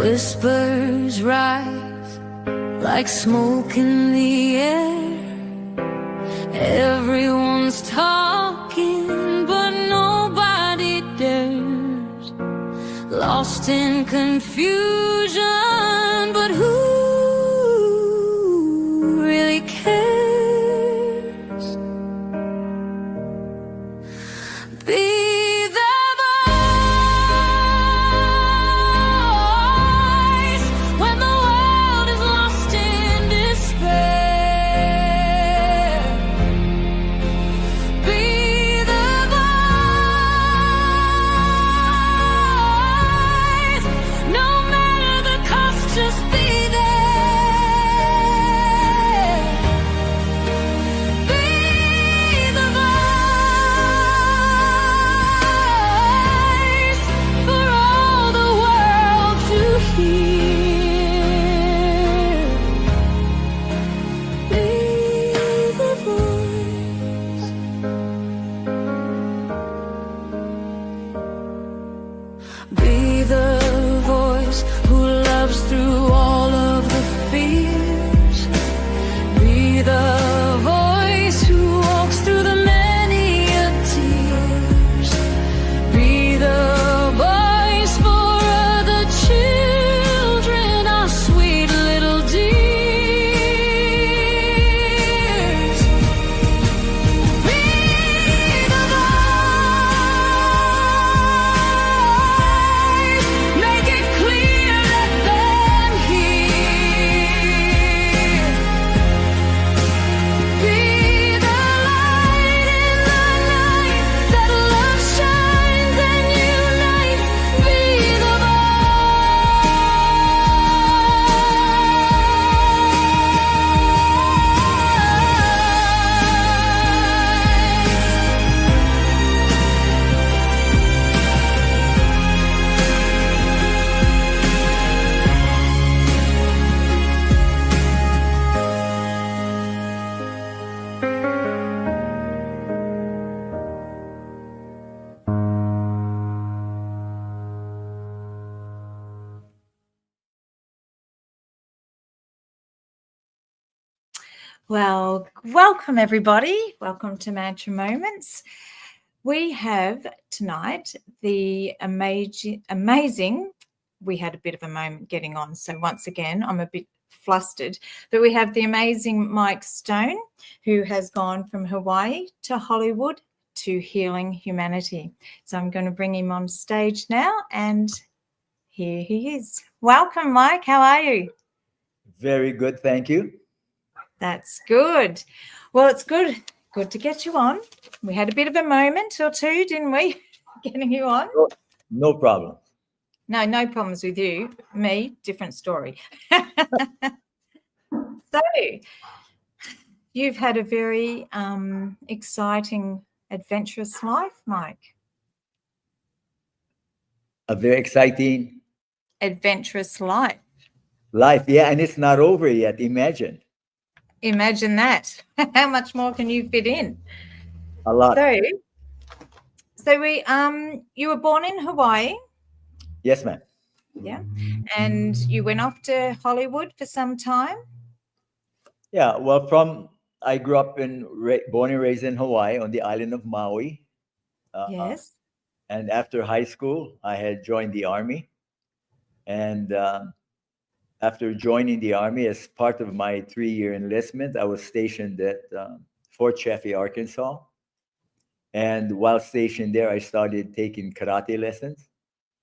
Whispers rise like smoke in the air. Everyone's talking, but nobody dares. Lost in confusion, but who really cares? Be the voice when the world is lost in despair. Be the voice, no matter the cost, just be there. Be the voice for all the world to hear. Be the voice. Be the voice who loves through all of the fears. Be the voice who walks through the many tears. Be the voice for other children, our sweet little dears. Be the voice, make it clear, let them hear. Be the light in the night that love shines and unites. Be the Well, welcome everybody. Welcome to Mantra Moments. We have tonight the amazing, we had a bit of a moment getting on, so once again, I'm a bit flustered, but we have the amazing Mike Stone, who has gone from Hawaii to Hollywood to healing humanity. So I'm going to bring him on stage now, and here he is. Welcome, Mike. How are you? Very good, thank you. That's good. Well, it's good to get you on. We had a bit of a moment or two, didn't we, getting you on? No problem. No problems with you. Me, different story. So, you've had a very exciting, adventurous life, Mike. A very exciting Adventurous life. yeah, and it's not over yet. Imagine. Imagine that. How much more can you fit in? A lot. So we you were born in Hawaii. Yes, ma'am. Yeah. And you went off to Hollywood for some time. Yeah, well, I grew up born and raised in Hawaii on the island of Maui. Yes. And after high school, I had joined the Army. And after joining the Army, as part of my 3-year enlistment, I was stationed at Fort Chaffee, Arkansas. And while stationed there, I started taking karate lessons.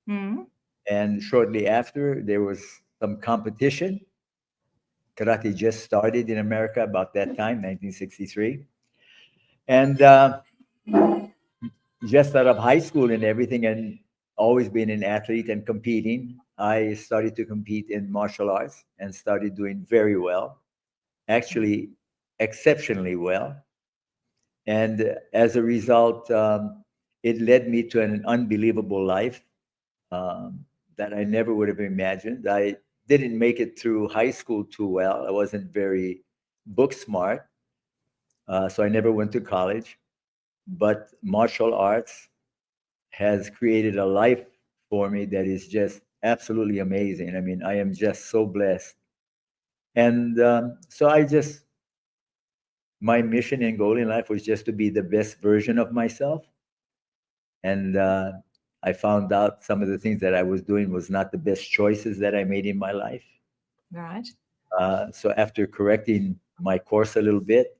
Mm. And shortly after, there was some competition. Karate just started in America about that time, 1963. And just out of high school and everything, and always been an athlete and competing, I started to compete in martial arts and started doing very well, actually exceptionally well. And as a result, it led me to an unbelievable life that I never would have imagined. I didn't make it through high school too well. I wasn't very book smart, so I never went to college. But martial arts has created a life for me that is just absolutely amazing. I mean, I am just so blessed. And so my mission and goal in life was just to be the best version of myself. And I found out some of the things that I was doing was not the best choices that I made in my life. Right. So after correcting my course a little bit,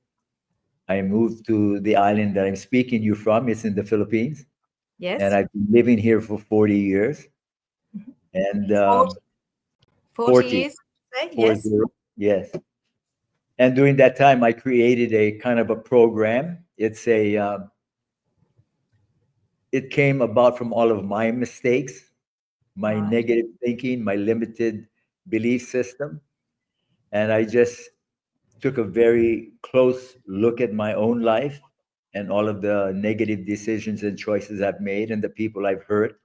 I moved to the island that I'm speaking you from. It's in the Philippines, and Yes. I've been living here for 40 years. And 40, 40 40, years, say? four Yes. zero, yes. And during that time, I created a kind of a program. It came about from all of my mistakes, my Right. negative thinking, my limited belief system. And I just took a very close look at my own life and all of the negative decisions and choices I've made and the people I've hurt,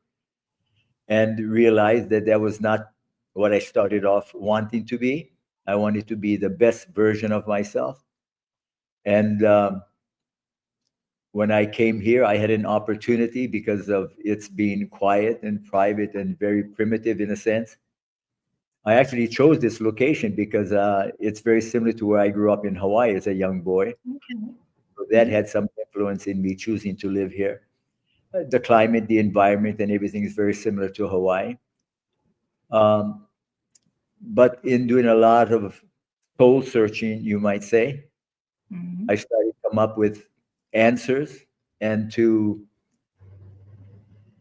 and realized that that was not what I started off wanting to be. I wanted to be the best version of myself. And when I came here, I had an opportunity because of its being quiet and private and very primitive in a sense. I actually chose this location because it's very similar to where I grew up in Hawaii as a young boy. Okay. So that had some influence in me choosing to live here. The climate, the environment, and everything is very similar to Hawaii. Um, but in doing a lot of soul searching, you might say, Mm-hmm. I started to come up with answers and to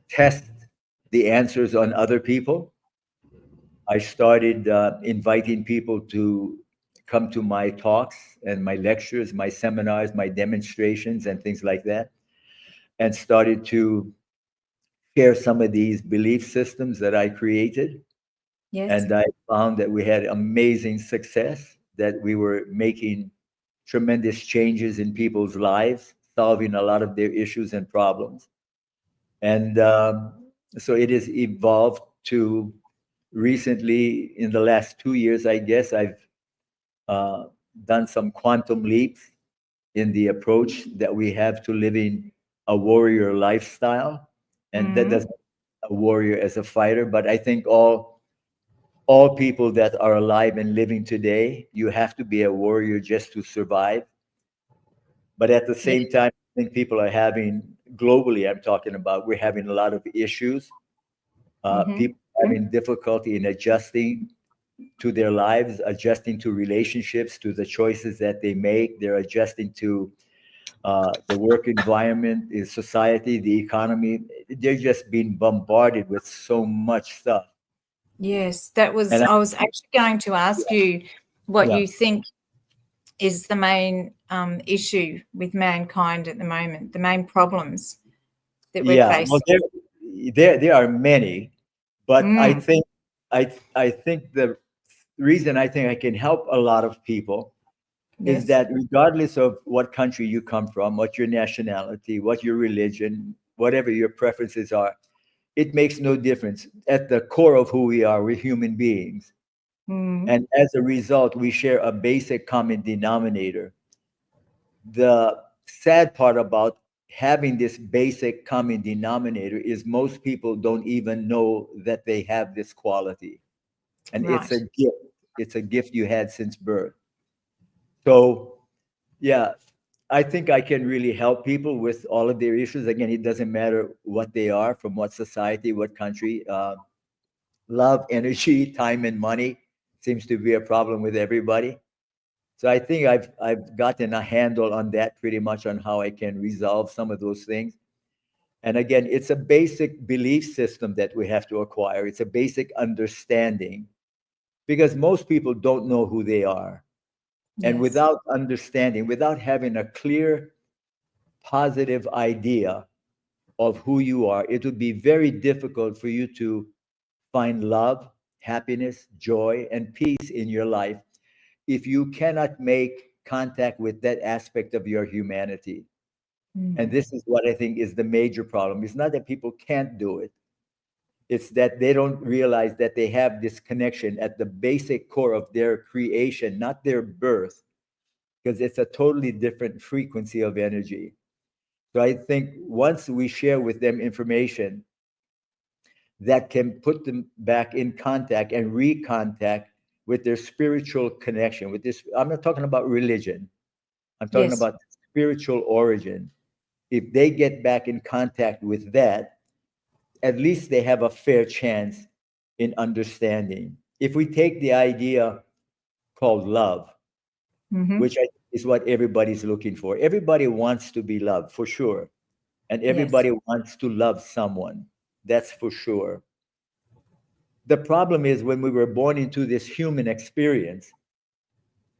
test the answers on other people. I started inviting people to come to my talks and my lectures, my seminars, my demonstrations, and things like that, and started to share some of these belief systems that I created. Yes. And I found that we had amazing success, that we were making tremendous changes in people's lives, solving a lot of their issues and problems. And so it has evolved to recently, in the last 2 years, I guess, I've uh, done some quantum leaps in the approach that we have to living a warrior lifestyle. And that Mm-hmm. doesn't mean a warrior as a fighter, but I think all people that are alive and living today, you have to be a warrior just to survive. But at the Yeah. same time, I think people are having, globally, I'm talking about, we're having a lot of issues. Mm-hmm. People having difficulty in adjusting to their lives, adjusting to relationships, to the choices that they make. They're adjusting to the work environment, the society, the economy. They're just being bombarded with so much stuff. Yes, that was, And I was actually going to ask you what yeah, you think is the main issue with mankind at the moment, the main problems that we're yeah. Well, facing. there are many, but Mm, I think the reason I think I can help a lot of people is yes. that regardless of what country you come from, what your nationality, what your religion, whatever your preferences are, it makes no difference. At the core of who we are, we're human beings. Mm, And as a result, we share a basic common denominator. The sad part about having this basic common denominator is most people don't even know that they have this quality. And it's a right. gift. It's a gift you had since birth. So, yeah, I think I can really help people with all of their issues. Again, it doesn't matter what they are, from what society, what country. Love, energy, time, and money seems to be a problem with everybody. So I think I've gotten a handle on that pretty much, on how I can resolve some of those things. And again, it's a basic belief system that we have to acquire. It's a basic understanding, because most people don't know who they are. And Yes. without understanding, without having a clear, positive idea of who you are, it would be very difficult for you to find love, happiness, joy, and peace in your life if you cannot make contact with that aspect of your humanity. And Mm, this is what I think is the major problem. It's not that people can't do it, it's that they don't realize that they have this connection at the basic core of their creation, not their birth, because it's a totally different frequency of energy. So I think once we share with them information that can put them back in contact and recontact with their spiritual connection. With this, I'm not talking about religion. I'm talking Yes. about spiritual origin. If they get back in contact with that, at least they have a fair chance in understanding. If we take the idea called love, Mm-hmm. which is what everybody's looking for, everybody wants to be loved for sure. And Yes. everybody wants to love someone. That's for sure. The problem is when we were born into this human experience,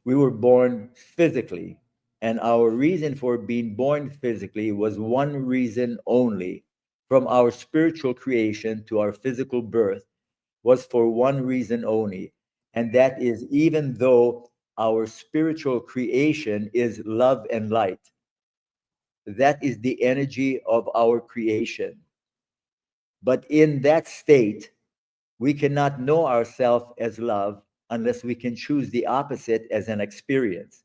we were born physically. And our reason for being born physically was one reason only. From our spiritual creation to our physical birth was for one reason only. And that is, even though our spiritual creation is love and light, that is the energy of our creation. But in that state, we cannot know ourselves as love unless we can choose the opposite as an experience.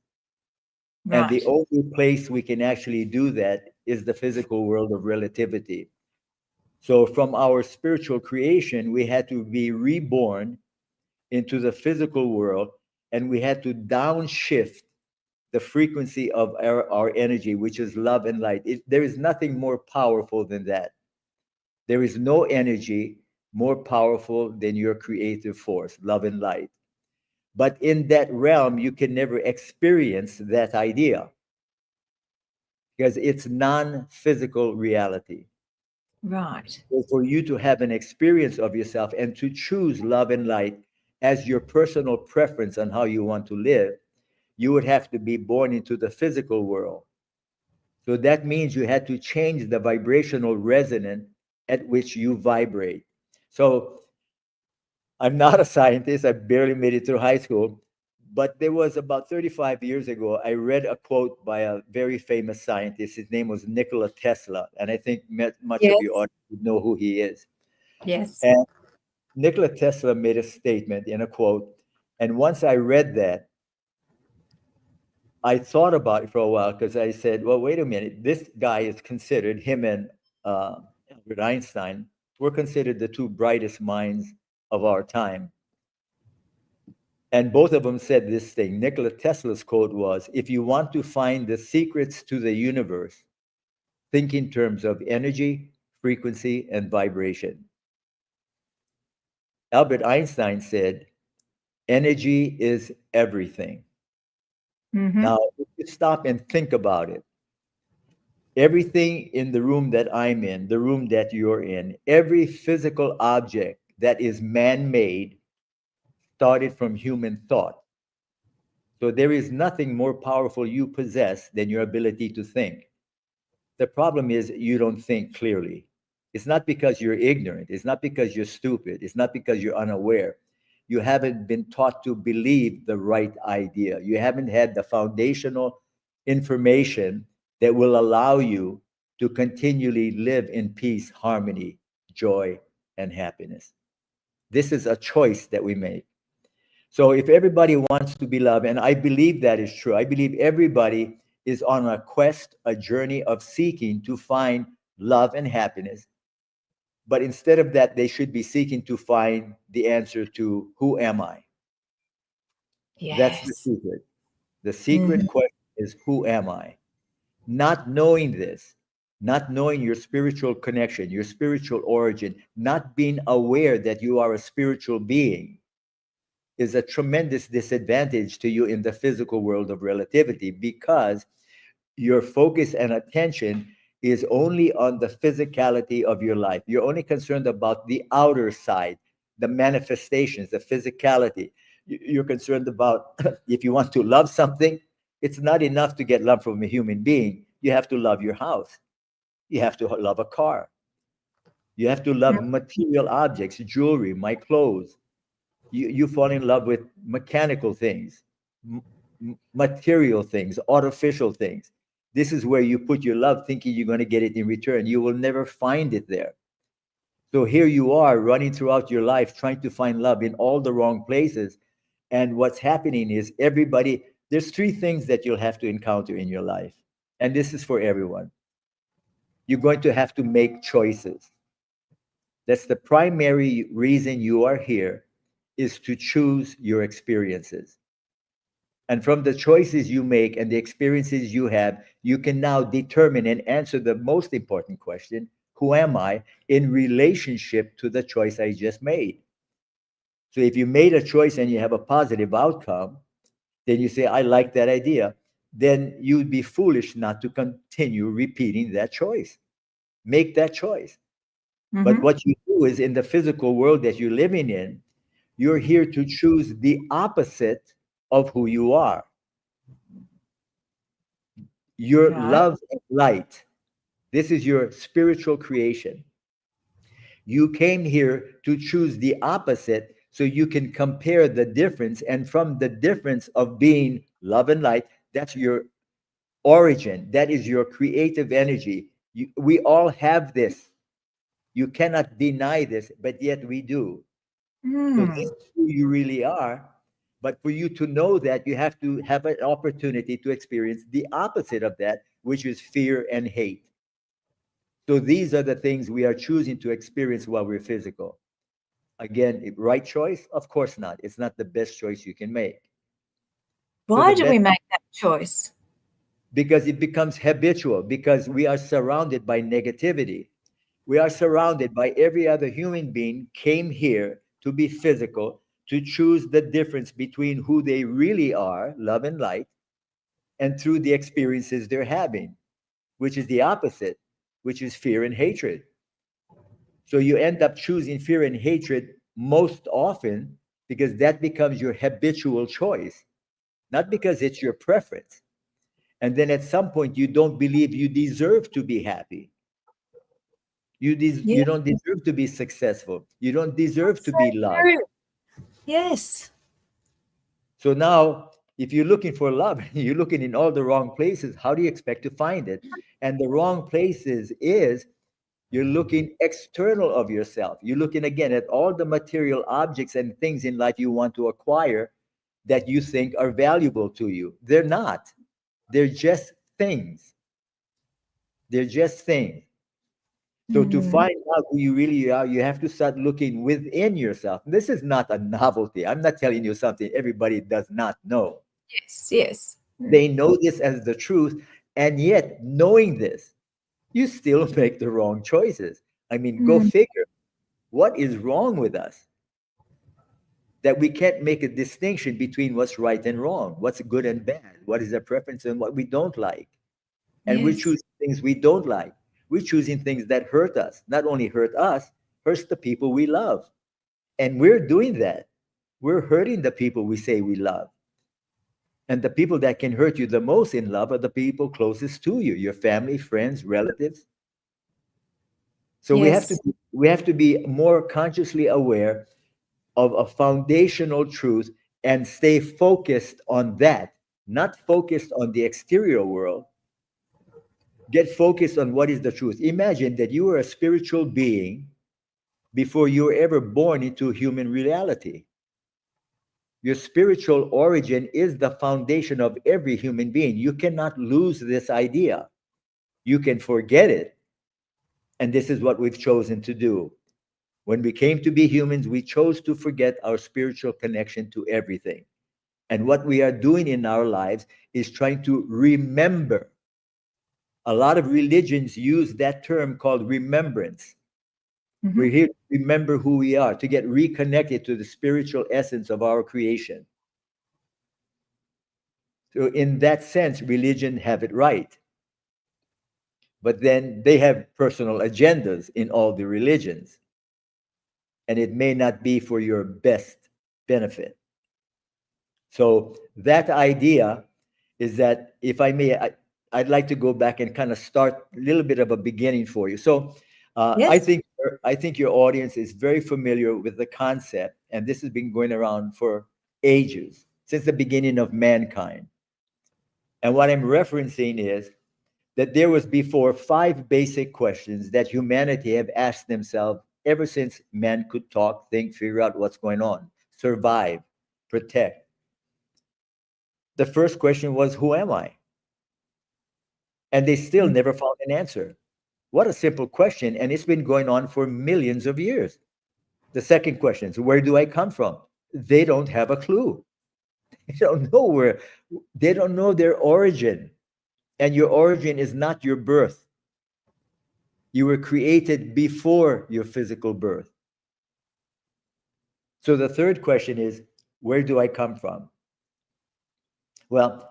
And the Right. only place we can actually do that is the physical world of relativity. So, from our spiritual creation, we had to be reborn into the physical world, and we had to downshift the frequency of our energy, which is love and light. There is nothing more powerful than that. There is no energy more powerful than your creative force, love and light. But in that realm, you can never experience that idea because it's non physical reality. Right. So for you to have an experience of yourself and to choose love and light as your personal preference on how you want to live, you would have to be born into the physical world. So that means you had to change the vibrational resonance at which you vibrate. So I'm not a scientist. I barely made it through high school. But there was about 35 years ago, I read a quote by a very famous scientist. His name was Nikola Tesla. And I think much of you Yes. ought to know who he is. Yes. And Nikola Tesla made a statement in a quote. And once I read that, I thought about it for a while because I said, well, wait a minute. This guy is considered, him and Albert Einstein, were considered the two brightest minds of our time. And both of them said this thing. Nikola Tesla's quote was, if you want to find the secrets to the universe, think in terms of energy, frequency, and vibration. Albert Einstein said, energy is everything. Mm-hmm. Now, if you stop and think about it, everything in the room that I'm in, the room that you're in, every physical object that is man made started from human thought. So there is nothing more powerful you possess than your ability to think. The problem is you don't think clearly. It's not because you're ignorant. It's not because you're stupid. It's not because you're unaware. You haven't been taught to believe the right idea. You haven't had the foundational information that will allow you to continually live in peace, harmony, joy, and happiness. This is a choice that we make. So if everybody wants to be loved, and I believe that is true, I believe everybody is on a quest, a journey of seeking to find love and happiness. But instead of that, they should be seeking to find the answer to who am I? That's the Yes. secret. The Mm-hmm. secret question is who am I? Not knowing this, not knowing your spiritual connection, your spiritual origin, not being aware that you are a spiritual being is a tremendous disadvantage to you in the physical world of relativity because your focus and attention is only on the physicality of your life. You're only concerned about the outer side, the manifestations, the physicality. You're concerned about if you want to love something, it's not enough to get love from a human being. You have to love your house. You have to love a car. You have to love material objects, jewelry, my clothes. You fall in love with mechanical things, material things, artificial things. This is where you put your love thinking you're going to get it in return. You will never find it there. So here you are running throughout your life trying to find love in all the wrong places. And what's happening is everybody, there's three things that you'll have to encounter in your life. And this is for everyone. You're going to have to make choices. That's the primary reason you are here, is to choose your experiences. And from the choices you make and the experiences you have, you can now determine and answer the most important question: who am I in relationship to the choice I just made? So if you made a choice and you have a positive outcome, then you say, I like that idea. Then you'd be foolish not to continue repeating that choice. Make that choice. But Mm-hmm. what you do is, in the physical world that you're living in, you're here to choose the opposite of who you are. Your Right. love and light. This is your spiritual creation. You came here to choose the opposite so you can compare the difference. And from the difference of being love and light, that's your origin. That is your creative energy. We all have this. You cannot deny this, but yet we do. So this Mm. is who you really are. But for you to know that, you have to have an opportunity to experience the opposite of that, which is fear and hate. So these are the things we are choosing to experience while we're physical. Again, right choice? Of course not. It's not the best choice you can make. So Why the do we best, make that choice? because it becomes habitual, because we are surrounded by negativity. We are surrounded by every other human being came here to be physical, to choose the difference between who they really are, love and light, and through the experiences they're having, which is the opposite, which is fear and hatred. So you end up choosing fear and hatred most often because that becomes your habitual choice, not because it's your preference. And then at some point, you don't believe you deserve to be happy. Yeah, You don't deserve to be successful. You don't deserve that's to so be loved. true. Yes. So now, if you're looking for love, you're looking in all the wrong places. How do you expect to find it? And the wrong places is, you're looking external of yourself. You're looking again at all the material objects and things in life you want to acquire that you think are valuable to you. They're not. They're just things. They're just things. So to Mm. find out who you really are, you have to start looking within yourself. This is not a novelty. I'm not telling you something everybody does not know. Yes, yes. Mm. They know this as the truth, and yet knowing this, you still make the wrong choices. I mean, go Mm. figure. What is wrong with us that we can't make a distinction between what's right and wrong, what's good and bad, what is a preference and what we don't like? And we're Yes. choosing things we don't like. We're choosing things that hurt us. Not only hurt us, hurts the people we love. And we're doing that. We're hurting the people we say we love. And the people that can hurt you the most in love are the people closest to you, your family, friends, relatives. So Yes. we have to be more consciously aware of a foundational truth and stay focused on that, not focused on the exterior world. Get focused on what is the truth. Imagine that you were a spiritual being before you were ever born into human reality. Your spiritual origin is the foundation of every human being. You cannot lose this idea. You can forget it. And this is what we've chosen to do. When we came to be humans, we chose to forget our spiritual connection to everything. And what we are doing in our lives is trying to remember. A lot of religions use that term called remembrance. We're Hmm. here to remember who we are, to get reconnected to the spiritual essence of our creation. So in that sense, religion have it right. But then they have personal agendas in all the religions, and it may not be for your best benefit. So that idea is that, if I may, I'd like to go back and kind of start a little bit of a beginning for you. So Yes. I think your audience is very familiar with the concept, and this has been going around for ages, since the beginning of mankind. And what I'm referencing is that there was before five basic questions that humanity have asked themselves ever since man could talk, think, figure out what's going on, survive, protect. The first question was, who am I? And they still Mm. never found an answer. What a simple question. And it's been going on for millions of years. The second question is, where do I come from? They don't have a clue. They don't know where, they don't know their origin. And your origin is not your birth. You were created before your physical birth. So the third question is, where do I come from? Well,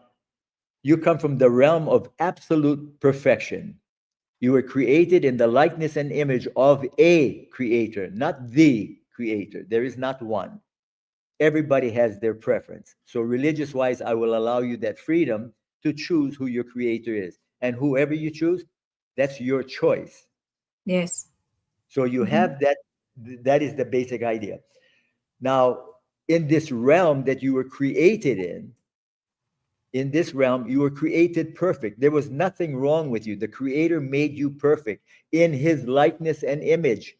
you come from the realm of absolute perfection. You were created in the likeness and image of a creator, not the creator. There is not one. Everybody has their preference. So, religious wise, I will allow you that freedom to choose who your creator is. And whoever you choose, that's your choice. Yes. So, you Mhm. have that. That is the basic idea. Now, in this realm that you were created in this realm, you were created perfect. There was nothing wrong with you. The Creator made you perfect in His likeness and image.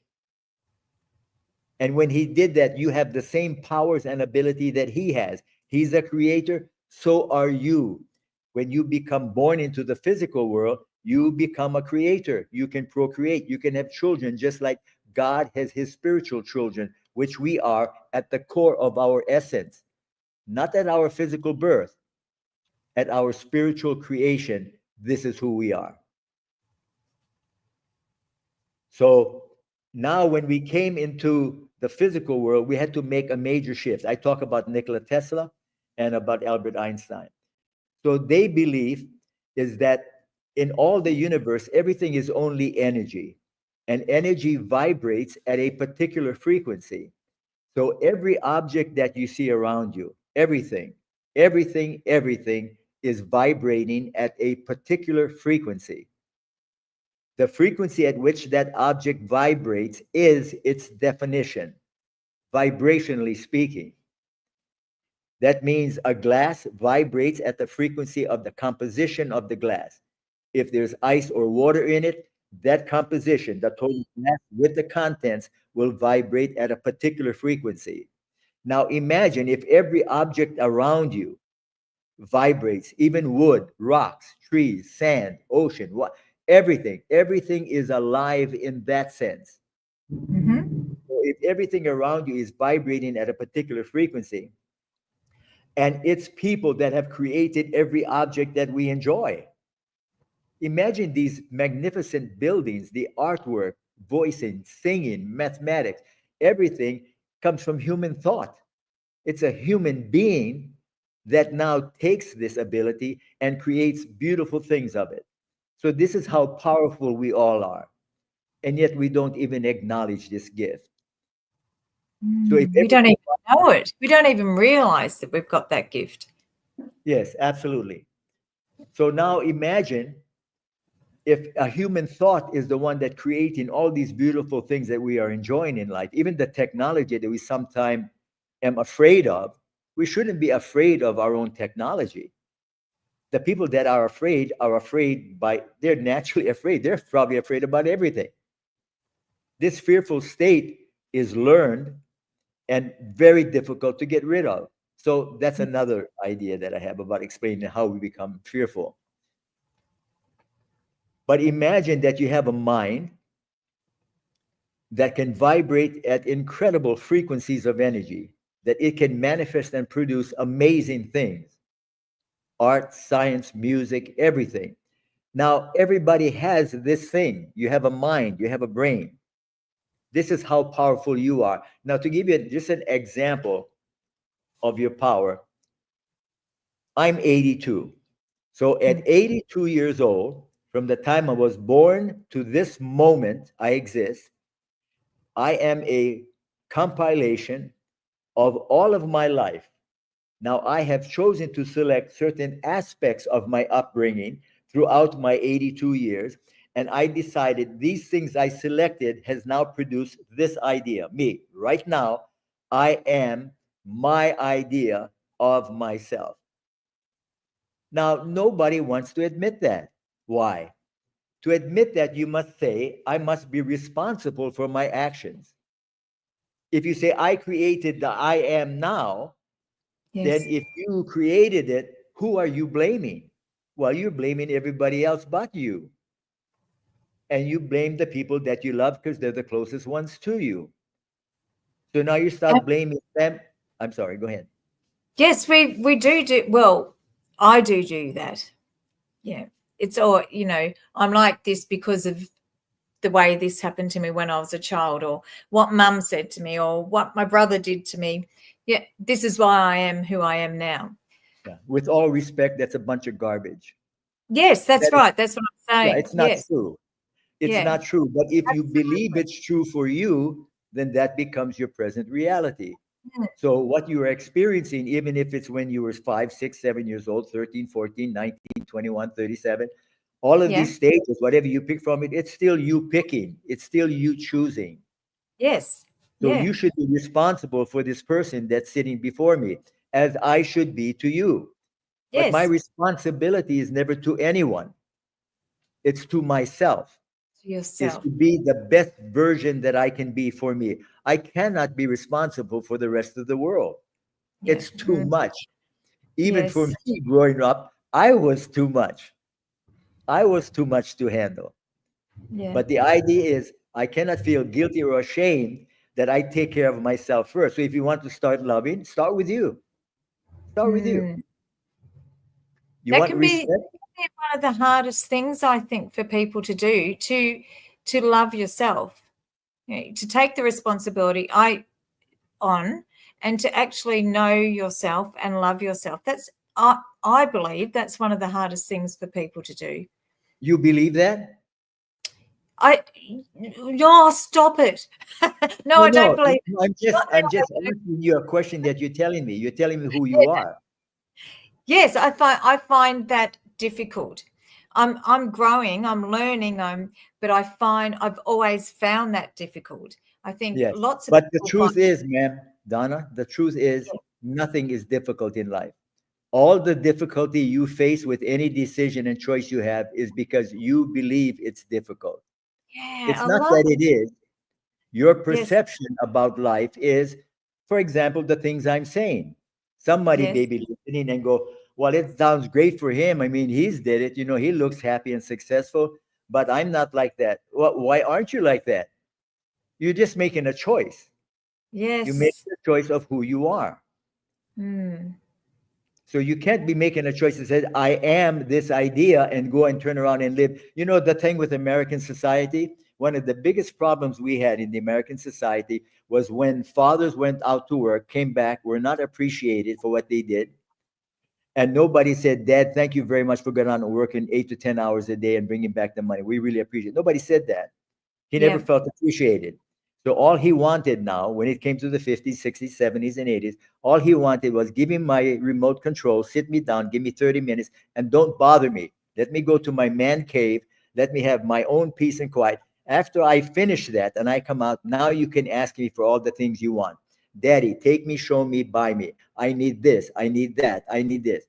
And when He did that, you have the same powers and ability that He has. He's a creator, so are you. When you become born into the physical world, you become a creator. You can procreate, you can have children, just like God has His spiritual children, which we are at the core of our essence, not at our physical birth, at our spiritual creation. This is who we are. So now, when we came into the physical world, we had to make a major shift. I talk about Nikola Tesla and about Albert Einstein. So they believe is that in all the universe, everything is only energy, and energy vibrates at a particular frequency. So every object that you see around you, everything is vibrating at a particular frequency. The frequency at which that object vibrates is its definition, vibrationally speaking. That means a glass vibrates at the frequency of the composition of the glass. If there's ice or water in it, that composition, the total glass with the contents, will vibrate at a particular frequency. Now imagine if every object around you vibrates, even wood, rocks, trees, sand, ocean, what, everything is alive in that sense. Mhm. So if everything around you is vibrating at a particular frequency, and it's people that have created every object that we enjoy. Imagine these magnificent buildings, the artwork, voicing, singing, mathematics, everything comes from human thought. It's a human being that now takes this ability and creates beautiful things of it. So, this is how powerful we all are. And yet, we don't even acknowledge this gift. So, if We don't everything, even know it. We don't even realize that we've got that gift. yes, absolutely. So, now imagine if a human thought is the one that creating all these beautiful things that we are enjoying in life, even the technology that we sometimes am afraid of, we shouldn't be afraid of our own technology. The people that are afraid by, they're naturally afraid. They're probably afraid about everything. This fearful state is learned and very difficult to get rid of. So that's another idea that I have about explaining how we become fearful. But imagine that you have a mind that can vibrate at incredible frequencies of energy, that it can manifest and produce amazing things, art, science, music, everything. Now, everybody has this thing. You have a mind, you have a brain. This is how powerful you are. Now, to give you just an example of your power, I'm 82. So at 82 years old, from the time I was born to this moment I exist, I am a compilation of all of my life. Now, I have chosen to select certain aspects of my upbringing throughout my 82 years, and I decided these things I selected has now produced this idea. Me, right now, I am my idea of myself. Now, nobody wants to admit that. Why? To admit that, you must say, I must be responsible for my actions. If you say, I created the I am now, then Yes. if you created it, who are you blaming? Well, you're blaming everybody else but you. and you blame the people that you love because they're the closest ones to you. So now you Uh, start blaming them. I'm sorry, go ahead. yes, we do well. I do that. Yeah, it's all I'm like this because of the way this happened to me when I was a child, or what mum said to me, or what my brother did to me. Yeah, this is why I am who I am now. Yeah. With all respect, that's a bunch of garbage. Yes, that's That is, right. That's what I'm yeah, saying. it's not Yes. true. It's Yeah. not true. But if you believe Absolutely. it's true for you, then that becomes your present reality. Mm. So what you are experiencing, even if it's when you were 5, 6, 7 years old, 13, 14, 19, 21, 37, all of Yeah. these stages, whatever you pick from it, it's still you picking. It's still you choosing. Yes. So Yeah. you should be responsible for this person that's sitting before me, as I should be to you. But my Yes. responsibility is never to anyone. It's to myself, To is yourself. to be the best version that I can be for me. I cannot be responsible for the rest of the world. Yeah. It's too much. Even for Yes. me growing up, I was too much. I was too much to handle. Yeah. But the idea is I cannot feel guilty or ashamed that I take care of myself first. So if you want to start loving, start with you. Start with you. Mm. You That want can be respect? one of the hardest things, I think, for people to do, to love yourself, to take the responsibility on, and to actually know yourself and love yourself. I believe that's one of the hardest things for people to do. You believe that? I No, stop it. No, No, I don't no. believe I'm just asking you a question that you're telling me. You're telling me who you it. are. Yes, I find that difficult. I'm growing, I'm learning, but I've always found that difficult. I think Yes. lots of But the people find truth is, ma'am, Donna, the truth is it. nothing is difficult in life. All the difficulty you face with any decision and choice you have is because you believe it's difficult. Yeah, It's I not love that it is. Your yes, perception about life is, for example, the things I'm saying. Somebody yes, may be listening and go, well, it sounds great for him. I mean, he's did it. He looks happy and successful, but I'm not like that. Well, why aren't you like that? You're just making a choice. You make yes. the choice of who you are. Mm. So you can't be making a choice that says, I am this idea and go and turn around and live. The thing with American society, one of the biggest problems we had in the American society was when fathers went out to work, came back, were not appreciated for what they did. And nobody said, Dad, thank you very much for going on and working 8 to 10 hours a day and bringing back the money. We really appreciate it. Nobody said that. He never Yeah. felt appreciated. So all he wanted now, when it came to the 50s, 60s, 70s, and 80s, all he wanted was give me my remote control, sit me down, give me 30 minutes, and don't bother me. Let me go to my man cave. Let me have my own peace and quiet. After I finish that and I come out, now you can ask me for all the things you want. Daddy, take me, show me, buy me. I need this. I need that. I need this.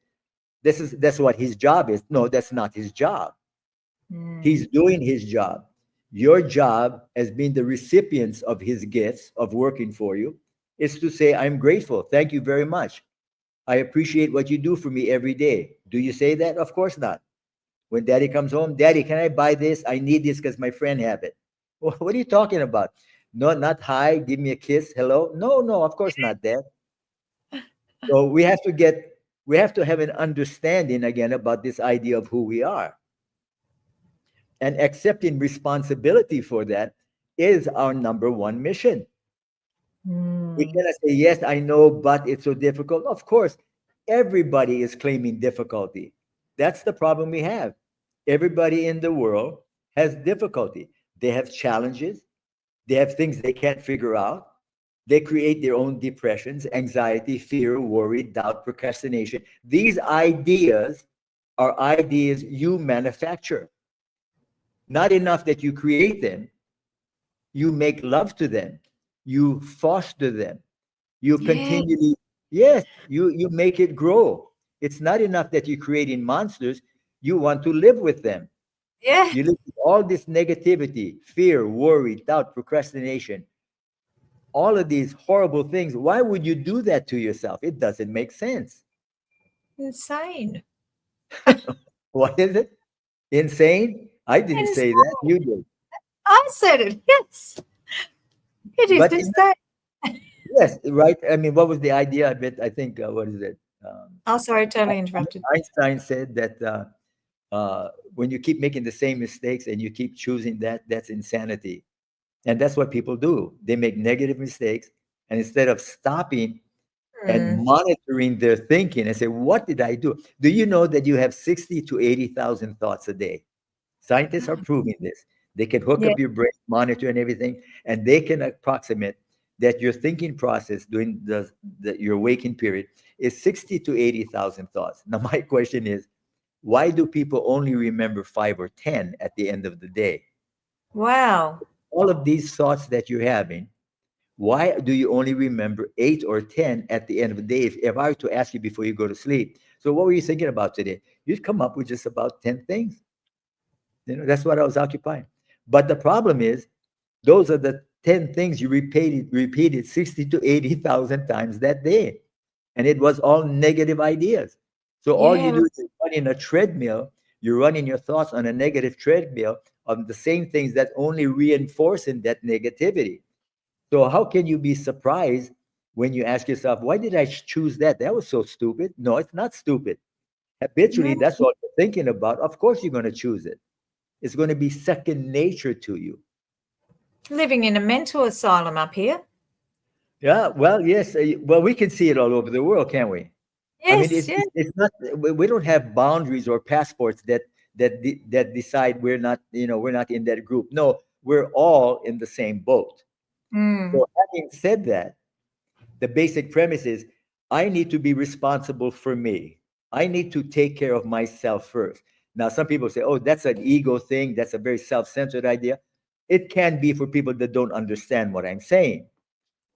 That's what his job is. No, that's not his job. Mm. He's doing his job. Your job, as being the recipients of his gifts of working for you, is to say, I'm grateful. Thank you very much. I appreciate what you do for me every day. Do you say that? Of course not. When daddy comes home, Daddy, can I buy this? I need this because my friend have it. Well, what are you talking about? No, not hi, give me a kiss, hello. No, no, of course not, Dad. So we have to have an understanding again about this idea of who we are. And accepting responsibility for that is our number one mission. We Mm. cannot say, yes, I know, but it's so difficult. Of course, everybody is claiming difficulty. That's the problem we have. Everybody in the world has difficulty. They have challenges, they have things they can't figure out. They create their own depressions, anxiety, fear, worry, doubt, procrastination. These ideas are ideas you manufacture. Not enough that you create them, you make love to them, you foster them, you Yeah. continually, yes, you make it grow. It's not enough that you're creating monsters, you want to live with them. Yeah. You live with all this negativity, fear, worry, doubt, procrastination, all of these horrible things. Why would you do that to yourself? It doesn't make sense. Insane. What is it? Insane? I didn't say that. Insane. You did. I said it. Yes, it is But insane. yes, right. I mean, what was the idea of it? I think, what is it? Oh, sorry, totally interrupted. Einstein said that when you keep making the same mistakes and you keep choosing that, that's insanity. And that's what people do. They make negative mistakes. And instead of stopping and Mm, monitoring their thinking and say, what did I do? Do you know that you have 60 to 80,000 thoughts a day? Scientists are proving this. They can hook yeah. up your brain, monitor and everything, and they can approximate that your thinking process during your waking period is 60 to 80,000 thoughts. Now, my question is, why do people only remember 5 or 10 at the end of the day? Wow. All of these thoughts that you're having, why do you only remember 8 or 10 at the end of the day? If I were to ask you before you go to sleep, so what were you thinking about today? You'd come up with just about 10 things. That's what I was occupying. But the problem is, those are the 10 things you repeated 60 to 80,000 times that day. And it was all negative ideas. So all you Yeah. do is run in a treadmill, you're running your thoughts on a negative treadmill of the same things that only reinforcing that negativity. So how can you be surprised when you ask yourself, why did I choose that? That was so stupid. No, it's not stupid. Habitually, Mm. that's all you're thinking about. Of course, you're going to choose it. It's going to be second nature to you. Living in a mental asylum up here. Yeah, well, yes. Well, we can see it all over the world, can't we? I mean, Yes, yeah. it's not, we don't have boundaries or passports that decide we're not in that group. No, we're all in the same boat. Mm, So having said that, the basic premise is I need to be responsible for me. I need to take care of myself first. Now, some people say, oh, that's an ego thing. That's a very self-centered idea. It can be for people that don't understand what I'm saying.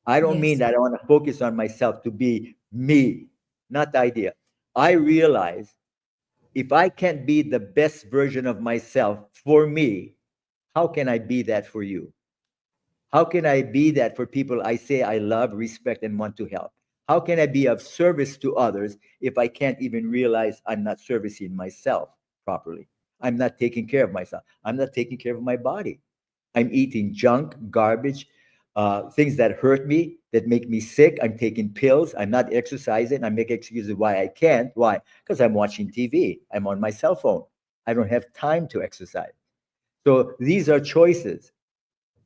I don't mean yes. that I want to focus on myself to be me, not the idea. I realize if I can't be the best version of myself for me, how can I be that for you? How can I be that for people I say I love, respect, and want to help? How can I be of service to others if I can't even realize I'm not servicing myself properly? I'm not taking care of myself. I'm not taking care of my body. I'm eating junk, garbage, things that hurt me, that make me sick. I'm taking pills. I'm not exercising. I make excuses why I can't. Why? Because I'm watching TV. I'm on my cell phone. I don't have time to exercise. So these are choices.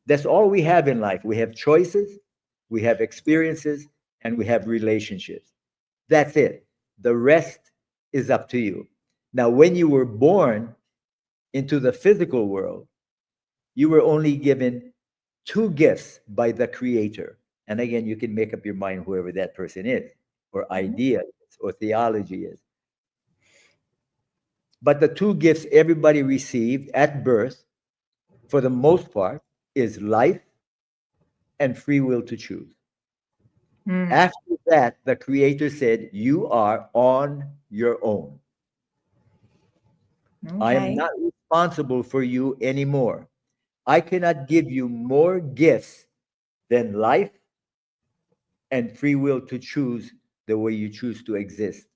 That's all we have in life. We have choices, we have experiences, and we have relationships. That's it. The rest is up to you. Now, when you were born into the physical world, you were only given two gifts by the Creator. And again, you can make up your mind whoever that person is, or Mhm. idea is, or theology is. But the two gifts everybody received at birth, for the most part, is life and free will to choose. Mm, After that, the Creator said, you are on your own. I am okay. not responsible for you anymore. I cannot give you more gifts than life and free will to choose the way you choose to exist.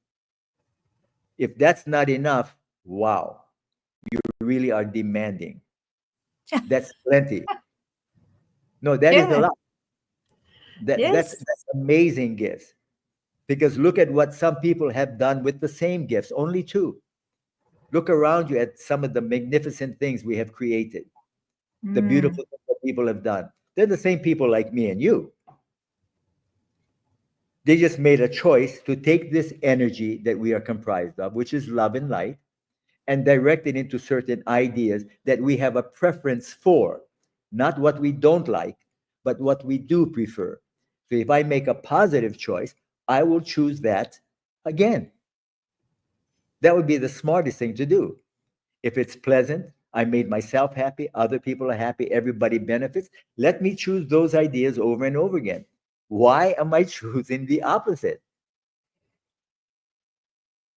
If that's not enough, wow, you really are demanding. That's plenty. No, that is a Yeah. lot. Yes. That's amazing gifts. Because look at what some people have done with the same gifts, only two. Look around you at some of the magnificent things we have created, the Mm, beautiful things that people have done. They're the same people like me and you. They just made a choice to take this energy that we are comprised of, which is love and light, and direct it into certain ideas that we have a preference for, not what we don't like, but what we do prefer. So if I make a positive choice, I will choose that again. That would be the smartest thing to do. If it's pleasant, I made myself happy, other people are happy, everybody benefits. Let me choose those ideas over and over again. Why am I choosing the opposite?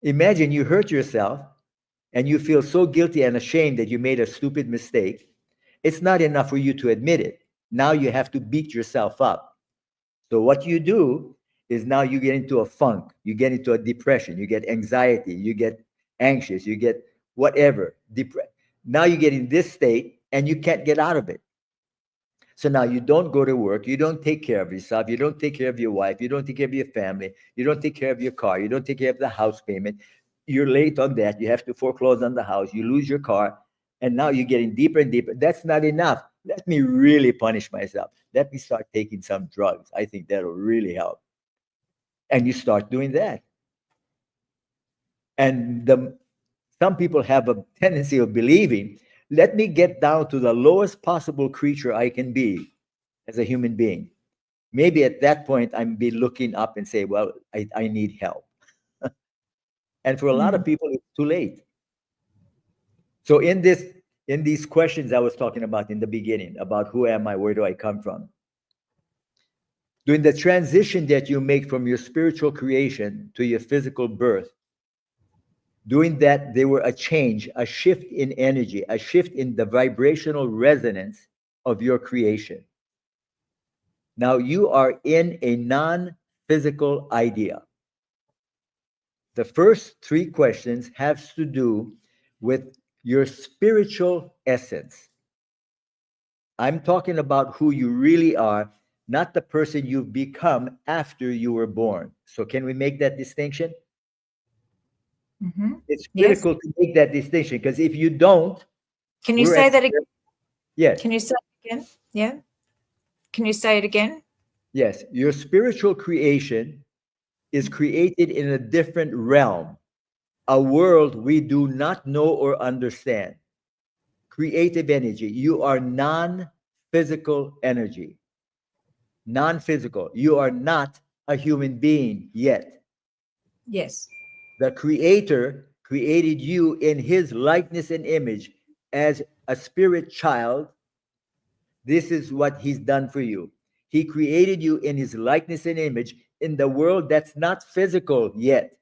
Imagine you hurt yourself and you feel so guilty and ashamed that you made a stupid mistake. It's not enough for you to admit it. Now you have to beat yourself up. So what you do is now you get into a funk, you get into a depression, you get anxiety, you get anxious, you get whatever. Now you get in this state and you can't get out of it. So now you don't go to work, you don't take care of yourself, you don't take care of your wife, you don't take care of your family, you don't take care of your car, you don't take care of the house payment. You're late on that, you have to foreclose on the house, you lose your car, and now you're getting deeper and deeper. That's not enough. Let me really punish myself. Let me start taking some drugs. I think that'll really help. And you start doing that. And some people have a tendency of believing, let me get down to the lowest possible creature I can be as a human being. Maybe at that point, I'm be looking up and say, well, I need help. And for a lot of people, it's too late. So in these questions I was talking about in the beginning, about who am I, where do I come from? During the transition that you make from your spiritual creation to your physical birth, doing that, there were a change, a shift in energy, a shift in the vibrational resonance of your creation. Now you are in a non-physical idea. The first three questions have to do with your spiritual essence. I'm talking about who you really are, not the person you've become after you were born. So can we make that distinction? It's Yes. critical to make that distinction, because if you don't, Can you we're say at, that again? yes, Can you say it again? Yeah. Can you say it again? yes, your spiritual creation is created in a different realm, a world we do not know or understand. Creative energy. You are non-physical energy. Non-physical. You are not a human being yet. Yes. The creator created you in his likeness and image as a spirit child. This is what he's done for you. He created you in his likeness and image in the world that's not physical yet.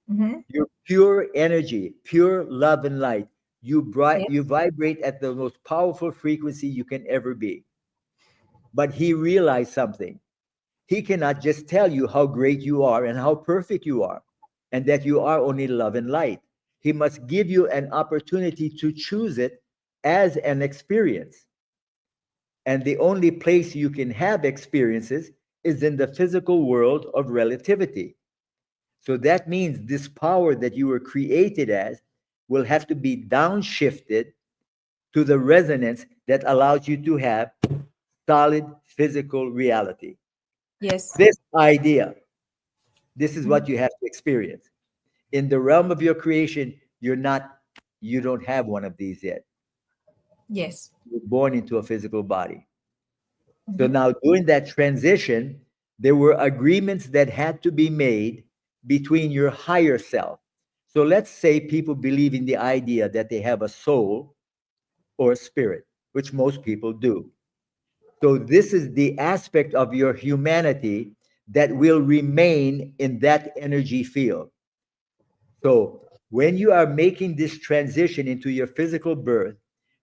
You're pure energy, pure love and light. Yes. You vibrate at the most powerful frequency you can ever be. But he realized something. He cannot just tell you how great you are and how perfect you are, and that you are only love and light. He must give you an opportunity to choose it as an experience. And the only place you can have experiences is in the physical world of relativity. So that means this power that you were created as will have to be downshifted to the resonance that allows you to have solid physical reality. Yes. This idea, this is what you have to experience. In the realm of your creation, you don't have one of these yet. Yes. You're born into a physical body. So now, during that transition, there were agreements that had to be made between your higher self. So let's say people believe in the idea that they have a soul or a spirit, which most people do. So this is the aspect of your humanity that will remain in that energy field. So when you are making this transition into your physical birth,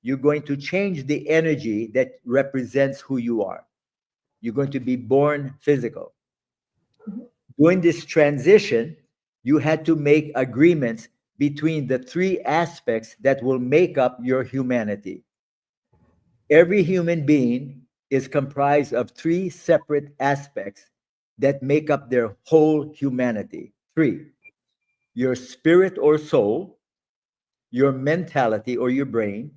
you're going to change the energy that represents who you are. You're going to be born physical. During this transition, you had to make agreements between the three aspects that will make up your humanity. Every human being is comprised of three separate aspects that make up their whole humanity. Three: your spirit or soul, your mentality or your brain,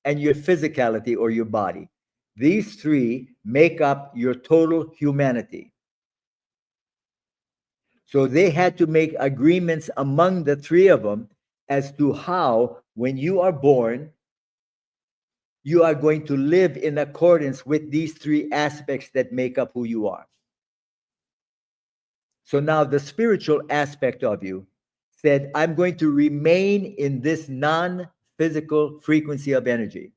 and your physicality or your body. These three make up your total humanity. So they had to make agreements among the three of them as to how, when you are born, you are going to live in accordance with these three aspects that make up who you are. So now the spiritual aspect of you said, I'm going to remain in this non-physical frequency of energy.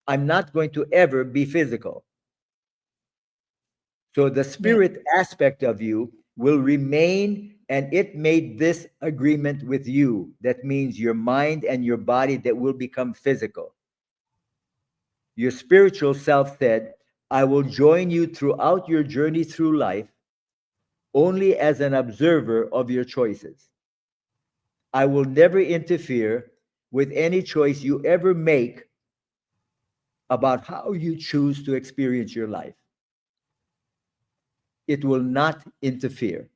I'm not going to ever be physical. So the spirit aspect of you will remain, and it made this agreement with you. That means your mind and your body that will become physical. Your spiritual self said, I will join you throughout your journey through life only as an observer of your choices. I will never interfere with any choice you ever make about how you choose to experience your life. It will not interfere.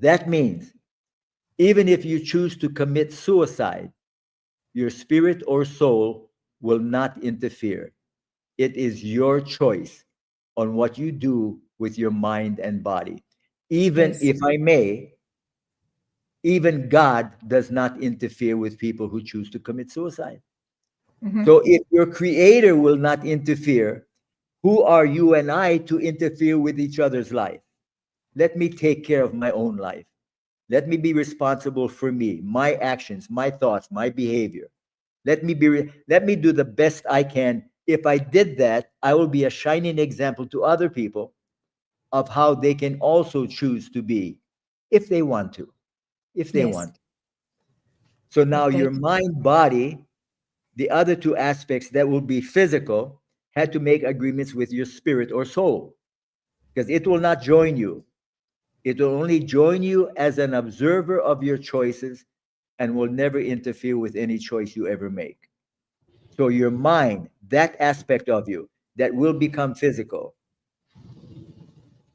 That means even if you choose to commit suicide, your spirit or soul will not interfere. It is your choice on what you do with your mind and body. Even Yes. if I may, even God does not interfere with people who choose to commit suicide. Hmm. So if your creator will not interfere, who are you and I to interfere with each other's life? Let me take care of my own life. Let me be responsible for me, my actions, my thoughts, my behavior. Let me do the best I can. If I did that, I will be a shining example to other people of how they can also choose to be if they want to, if they Yes. want. So now If they your mind, body, the other two aspects that will be physical, had to make agreements with your spirit or soul because it will not join you. It will only join you as an observer of your choices and will never interfere with any choice you ever make. So your mind, that aspect of you that will become physical,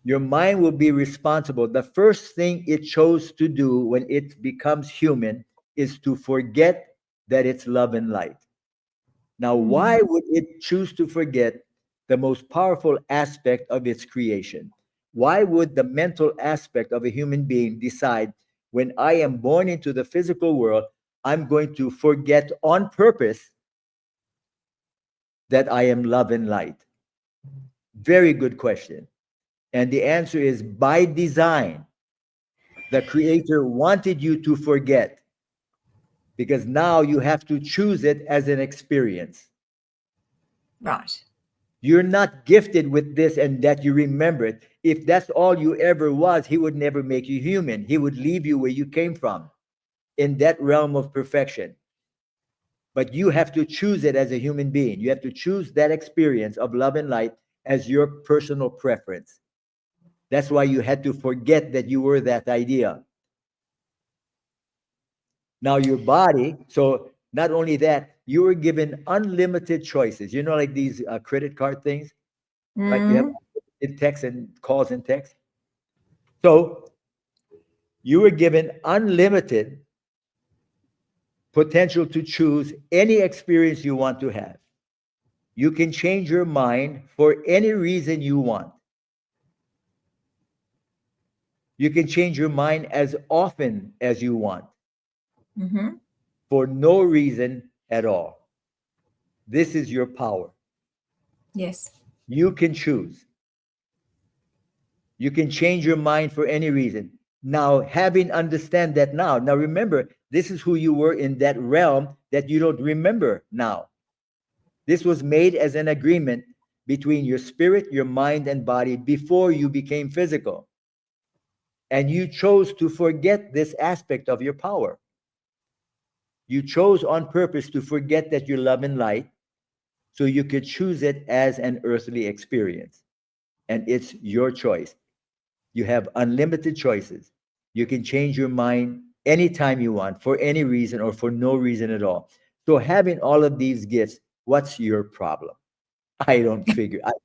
your mind will be responsible. The first thing it chose to do when it becomes human is to forget that it's love and light. Now, Mhm. why would it choose to forget the most powerful aspect of its creation? Why would the mental aspect of a human being decide when I am born into the physical world, I'm going to forget on purpose that I am love and light? Very good question. And the answer is by design. The creator wanted you to forget because now you have to choose it as an experience. Right. You're not gifted with this and that you remember it. If that's all you ever was, he would never make you human. He would leave you where you came from in that realm of perfection. But you have to choose it as a human being. You have to choose that experience of love and light as your personal preference. That's why you had to forget that you were that idea. Now, your body, so not only that, you were given unlimited choices. You know, like these credit card things, right? You have Mm. unlimited text and calls and text. So you were given unlimited potential to choose any experience you want to have. You can change your mind for any reason you want. You can change your mind as often as you want Hmm. for no reason at all. This is your power. Yes. You can choose. You can change your mind for any reason. Now, having understand that now remember, this is who you were in that realm that you don't remember now. This was made as an agreement between your spirit, your mind, and body before you became physical. And you chose to forget this aspect of your power. You chose on purpose to forget that you love and light so you could choose it as an earthly experience. And it's your choice. You have unlimited choices. You can change your mind anytime you want for any reason or for no reason at all. So, having all of these gifts, what's your problem? I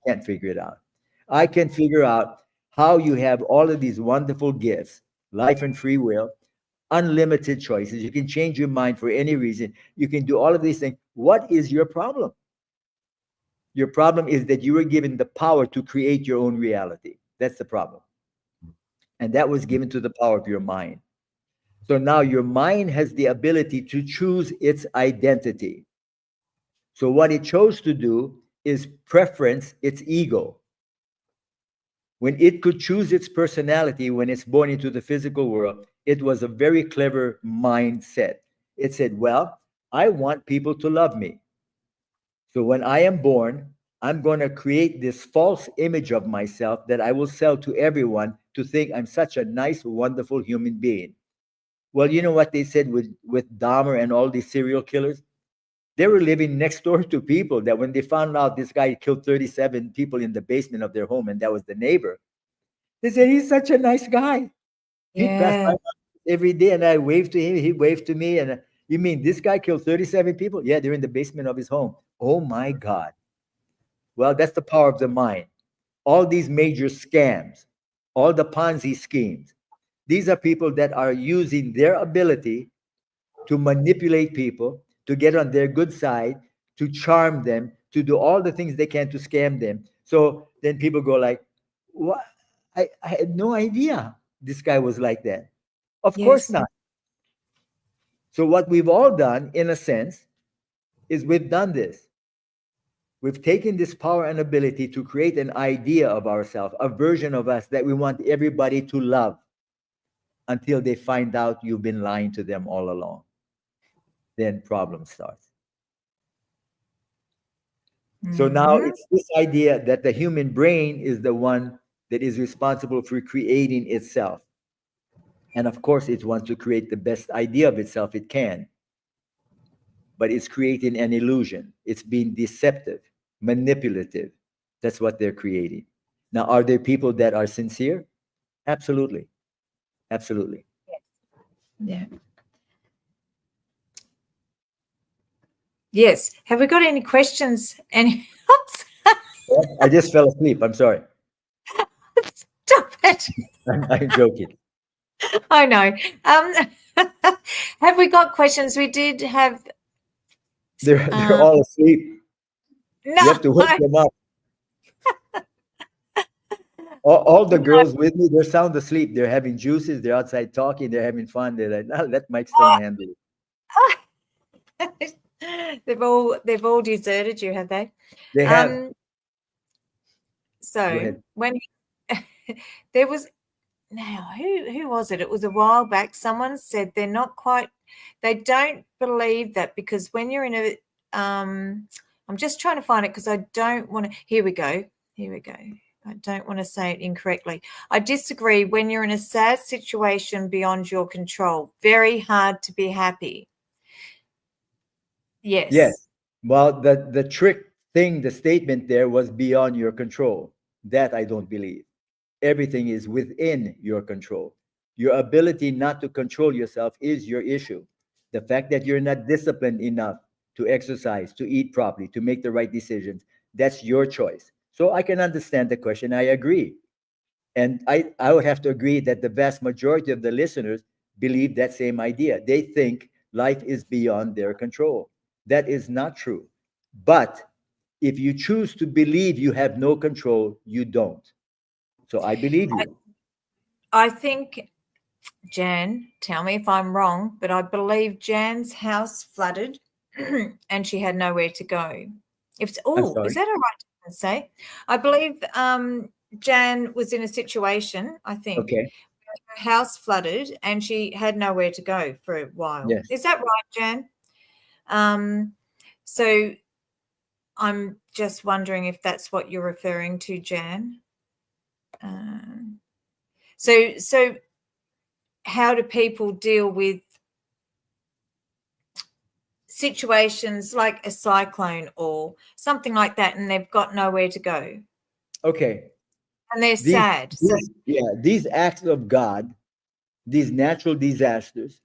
can't figure it out. I can figure out how you have all of these wonderful gifts, life and free will, unlimited choices. You can change your mind for any reason. You can do all of these things. What is your problem? Your problem is that you were given the power to create your own reality. That's the problem. And that was given to the power of your mind. So now your mind has the ability to choose its identity. So what it chose to do is preference its ego. When it could choose its personality when it's born into the physical world, it was a very clever mindset. It said, well, I want people to love me. So when I am born, I'm going to create this false image of myself that I will sell to everyone to think I'm such a nice, wonderful human being. Well, you know what they said with Dahmer and all these serial killers? They were living next door to people that when they found out this guy killed 37 people in the basement of their home and that was the neighbor, they said, he's such a nice guy. He passed by Yeah. every day and I waved to him. He waved to me. And You mean this guy killed 37 people? Yeah, they're in the basement of his home. Oh my God. Well, that's the power of the mind. All these major scams, all the Ponzi schemes, these are people that are using their ability to manipulate people, to get on their good side, to charm them, to do all the things they can to scam them. So then people go like, what? I had no idea this guy was like that. Of course Yes. not. So what we've all done, in a sense, is we've done this. We've taken this power and ability to create an idea of ourselves, a version of us that we want everybody to love until they find out you've been lying to them all along. Then problem starts. So now Mhm. it's this idea that the human brain is the one that is responsible for creating itself. And of course, it wants to create the best idea of itself it can, but it's creating an illusion. It's being deceptive, manipulative. That's what they're creating. Now, are there people that are sincere? Absolutely. Absolutely. Yeah. Yes. Have we got any questions? Any? I just fell asleep. I'm sorry. Stop it. I'm joking. I know. Have we got questions? We did have. They're all asleep. No. You have to wake them up. All the girls with me, they're sound asleep. They're having juices. They're outside talking. They're having fun. They're like, no, let Mike Stone handle it. They've all deserted you, have they? They have. Go So ahead. when there was now who was it? It was a while back. Someone said they don't believe that because when you're in a I'm just trying to find it because I don't want to. Here we go. I don't want to say it incorrectly. I disagree. When you're in a sad situation beyond your control, very hard to be happy. Yes. Yes. Well, the trick thing, the statement there was beyond your control. That I don't believe. Everything is within your control. Your ability not to control yourself is your issue. The fact that you're not disciplined enough to exercise, to eat properly, to make the right decisions, that's your choice. So I can understand the question. I agree. And I would have to agree that the vast majority of the listeners believe that same idea. They think life is beyond their control. That is not true. But if you choose to believe you have no control, you don't. So I believe you. I think Jan, tell me if I'm wrong, but I believe Jan's house flooded and she had nowhere to go. I'm Is sorry. that all right to say? I believe Jan was in a situation, I think, Okay. her house flooded and she had nowhere to go for a while. Yes. Is that right, Jan? So I'm just wondering if that's what you're referring to, Jan. So how do people deal with situations like a cyclone or something like that and they've got nowhere to go Okay. and they're These, sad? these acts of God, these natural disasters.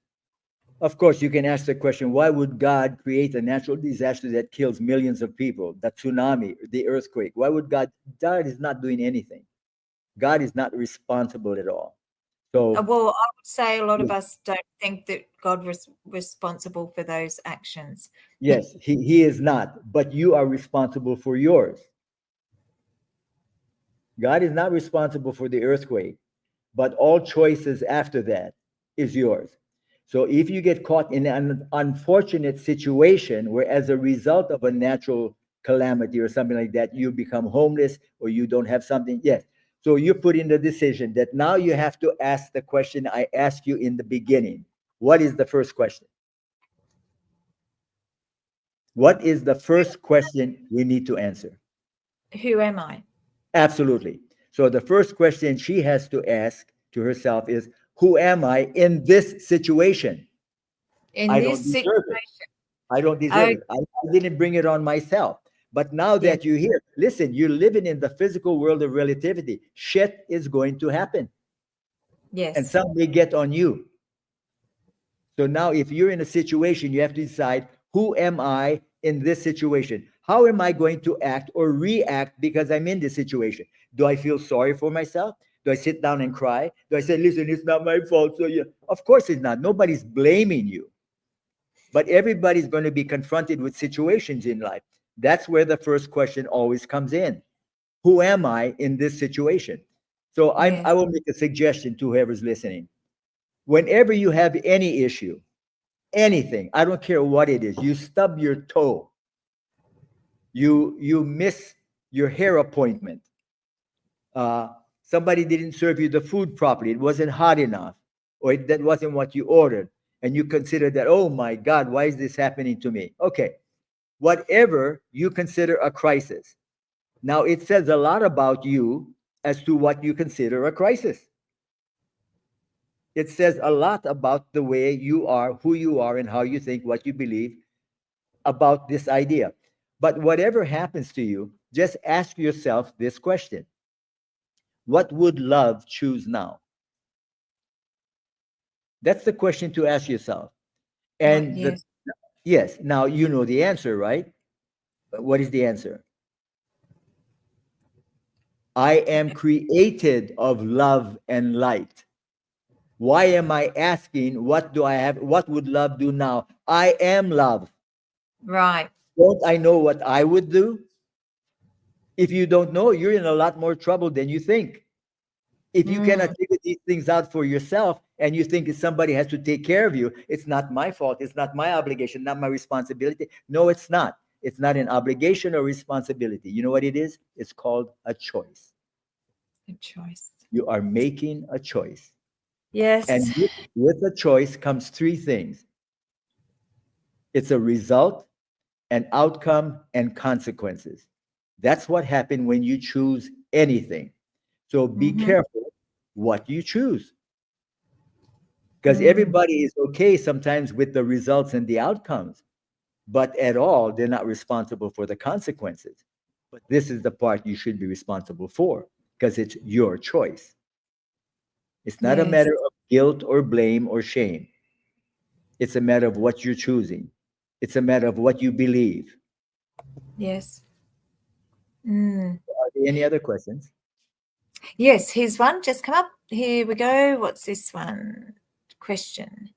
Of course, you can ask the question, why would God create a natural disaster that kills millions of people? The tsunami, the earthquake. Why would God is not doing anything. God is not responsible at all. So Well, I would say a lot of yes, us don't think that God was responsible for those actions. yes, he is not, but you are responsible for yours. God is not responsible for the earthquake, but all choices after that is yours. So if you get caught in an unfortunate situation where, as a result of a natural calamity or something like that, you become homeless or you don't have something, yes. So you put in the decision that now you have to ask the question I asked you in the beginning. What is the first question? What is the first question we need to answer? Who am I? Absolutely. So the first question she has to ask to herself is, who am I in this situation? In I don't this situation, deserve it. I don't deserve oh, it. I didn't bring it on myself. But now yes, that you hear, listen, you're living in the physical world of relativity. Shit is going to happen. And yes, some may get on you. So now, if you're in a situation, you have to decide, who am I in this situation? How am I going to act or react because I'm in this situation? Do I feel sorry for myself? Do I sit down and cry? Do I say, listen, it's not my fault? So, yeah, of course it's not. Nobody's blaming you, but everybody's going to be confronted with situations in life. That's where the first question always comes in. Who am I in this situation? So I Yes. will make a suggestion to whoever's listening. Whenever you have any issue, anything, I don't care what it is, you stub your toe, you miss your hair appointment, uh, somebody didn't serve you the food properly, it wasn't hot enough, or that wasn't what you ordered, and you consider that, oh my God, why is this happening to me? Okay, whatever you consider a crisis, now it says a lot about you as to what you consider a crisis. It says a lot about the way you are, who you are, and how you think, what you believe about this idea. But whatever happens to you, just ask yourself this question: what would love choose now? That's the question to ask yourself. Right. And Yes. yes, now you know the answer, right? What is the answer? I am created of love and light. Why am I asking, what do I have? What would love do now? I am love. Right. Don't I know what I would do? If you don't know, you're in a lot more trouble than you think. If you cannot Mm, figure these things out for yourself and you think somebody has to take care of you, it's not my fault. It's not my obligation, not my responsibility. No, it's not. It's not an obligation or responsibility. You know what it is? It's called a choice. good choice. You are making a choice. Yes. And with a choice comes three things: it's a result, an outcome, and consequences. That's what happened when you choose anything. So be Mm-hmm. careful what you choose, because Mm, everybody is okay sometimes with the results and the outcomes, but at all, they're not responsible for the consequences. But this is the part you should be responsible for, because it's your choice. It's not a yes. matter of guilt or blame or shame. It's a matter of what you're choosing. It's a matter of what you believe. Yes. Mm. Are there any other questions? Yes. Here's one just come up. Here we go. What's this one? Question.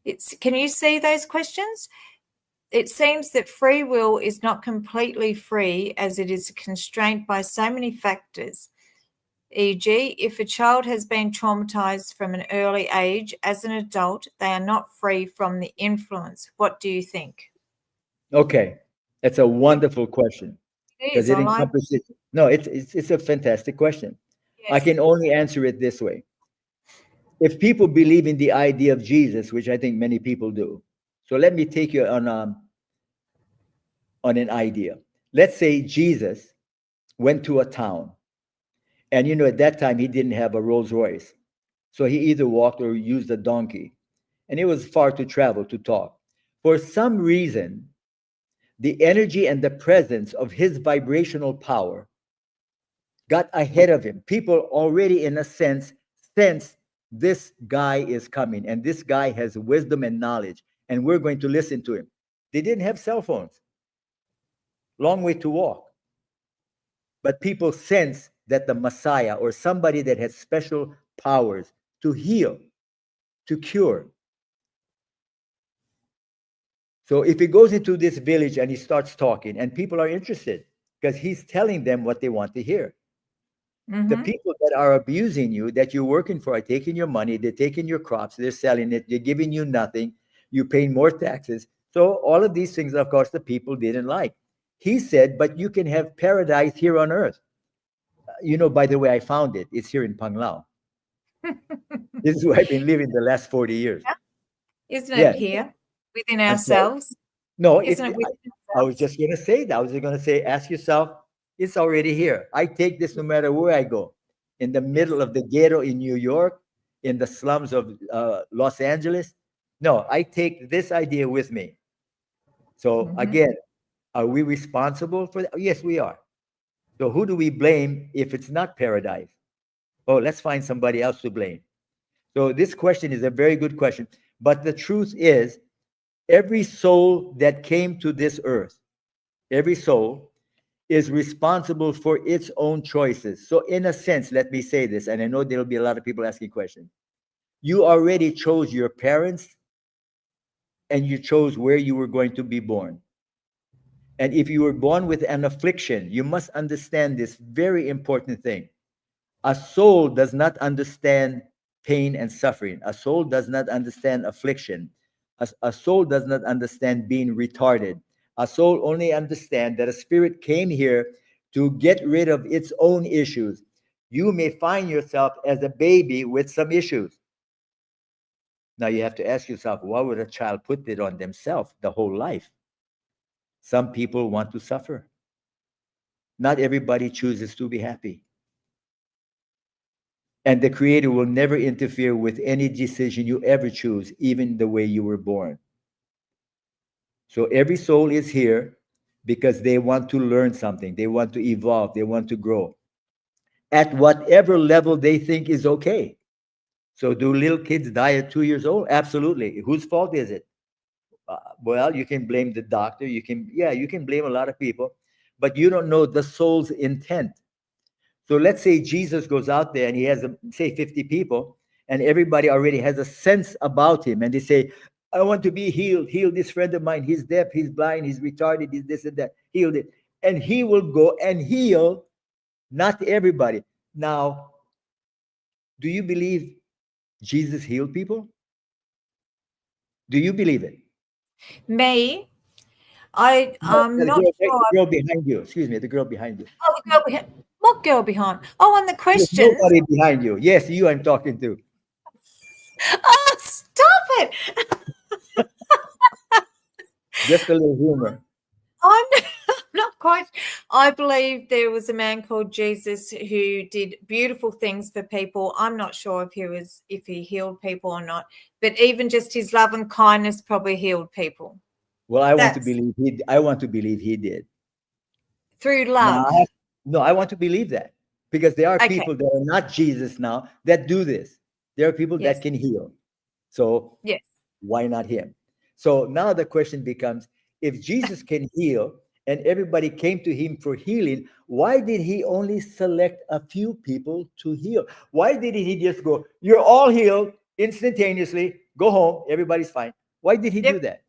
It's, can you see those questions? It seems that free will is not completely free as it is constrained by so many factors. E.g., if a child has been traumatized from an early age, as an adult, they are not free from the influence. What do you think? Okay, that's a wonderful question, It because is. it I like. encompasses. No, it's a fantastic question. I Yes. can only answer it this way: if people believe in the idea of Jesus, which I think many people do. So let me take you on an idea. Let's say Jesus went to a town, and at that time he didn't have a Rolls Royce, so he either walked or used a donkey, and it was far to travel to talk. For some reason, the energy and the presence of his vibrational power got ahead of him. People already, in a sense, sensed this guy is coming, and this guy has wisdom and knowledge, and we're going to listen to him. They didn't have cell phones, long way to walk. But people sense that the Messiah, or somebody that has special powers to heal, to cure. So if he goes into this village and he starts talking, and people are interested because he's telling them what they want to hear. The Mm-hmm. people that are abusing you, that you're working for, are taking your money, they're taking your crops, they're selling it, they're giving you nothing, you're paying more taxes. So all of these things, of course, the people didn't like. He said, but you can have paradise here on earth. By the way, I found it. It's here in Panglao. This is where I've been living the last 40 years. Isn't Yeah, it here within I'm sorry. ourselves? No, Isn't it within I was ourselves? just going to say that. I was going to say, ask yourself, it's already here. I take this no matter where I go. In the Yes. middle of the ghetto in New York, in the slums of Los Angeles. No, I take this idea with me. So Mm-hmm. again, are we responsible for that? Yes, we are. So who do we blame if it's not paradise? Oh, let's find somebody else to blame. So this question is a very good question. But the truth is, every soul that came to this earth, every soul is responsible for its own choices. So, in a sense, let me say this, and I know there'll be a lot of people asking questions. You already chose your parents and you chose where you were going to be born. And if you were born with an affliction, you must understand this very important thing. A soul does not understand pain and suffering. A soul does not understand affliction. A soul does not understand being retarded. A soul only understands that a spirit came here to get rid of its own issues. You may find yourself as a baby with some issues. Now you have to ask yourself, why would a child put it on themselves the whole life? Some people want to suffer. Not everybody chooses to be happy. And the Creator will never interfere with any decision you ever choose, even the way you were born. So every soul is here because they want to learn something, they want to evolve, they want to grow at whatever level they think is okay. So, do little kids die at 2 years old? Absolutely. Whose fault is it? Well, you can blame the doctor. You can blame a lot of people, but you don't know the soul's intent. So let's say Jesus goes out there and he has, say, 50 people, and everybody already has a sense about him. And they say, I want to be healed. Heal this friend of mine. He's deaf, he's blind, he's retarded, he's this and that. Heal it. And he will go and heal not everybody. Now, do you believe Jesus healed people? Do you believe it? Me, No, I'm the not sure. girl behind you. Excuse me, the girl behind you. Oh, the girl behind. What girl behind? Oh, on the There's questions. nobody behind you. Yes, you I'm talking to. Oh, stop it! Just a little humor. I'm not quite. I believe there was a man called Jesus who did beautiful things for people. I'm not sure if he healed people or not, but even just his love and kindness probably healed people. Well, I want to That's believe I want to believe he did. through Now, love. no, I want to believe that because there are Okay. people that are not Jesus now that do this. There are people Yes. that can heal. So Yes. why not him? So now the question becomes, if Jesus can heal and everybody came to him for healing, why did he only select a few people to heal? Why didn't he just go, you're all healed instantaneously, go home, everybody's fine? Why did he do Yep. that?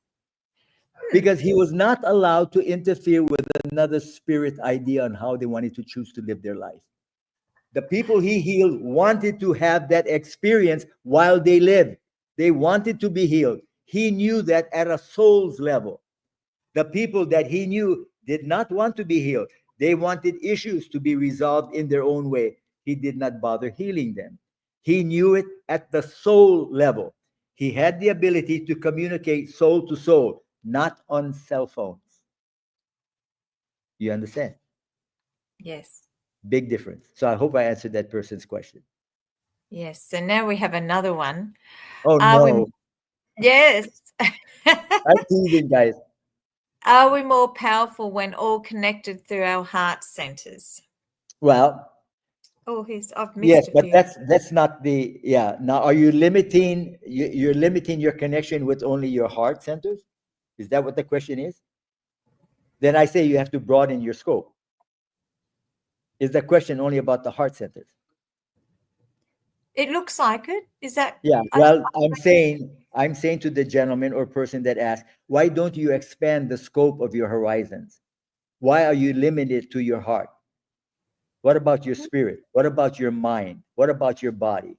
Because he was not allowed to interfere with another spirit idea on how they wanted to choose to live their life. The people he healed wanted to have that experience while they lived. They wanted to be healed. He knew that at a soul's level. The people that he knew did not want to be healed. They wanted issues to be resolved in their own way. He did not bother healing them. He knew it at the soul level. He had the ability to communicate soul to soul, not on cell phones. You understand? Yes. Big difference. So I hope I answered that person's question. Yes. So now we have another one. Oh Are we? no, Yes. I'm teasing, guys. Are we more powerful when all connected through our heart centers? Well, Oh, I've yes, missed a but few. that's not the yeah. Now, are you limiting you're limiting your connection with only your heart centers? Is that what the question is? Then I say you have to broaden your scope. Is the question only about the heart centers? It looks like it. Is that? Yeah. I, Well, I'm saying to the gentleman or person that asked, why don't you expand the scope of your horizons? Why are you limited to your heart? What about your spirit? What about your mind? What about your body?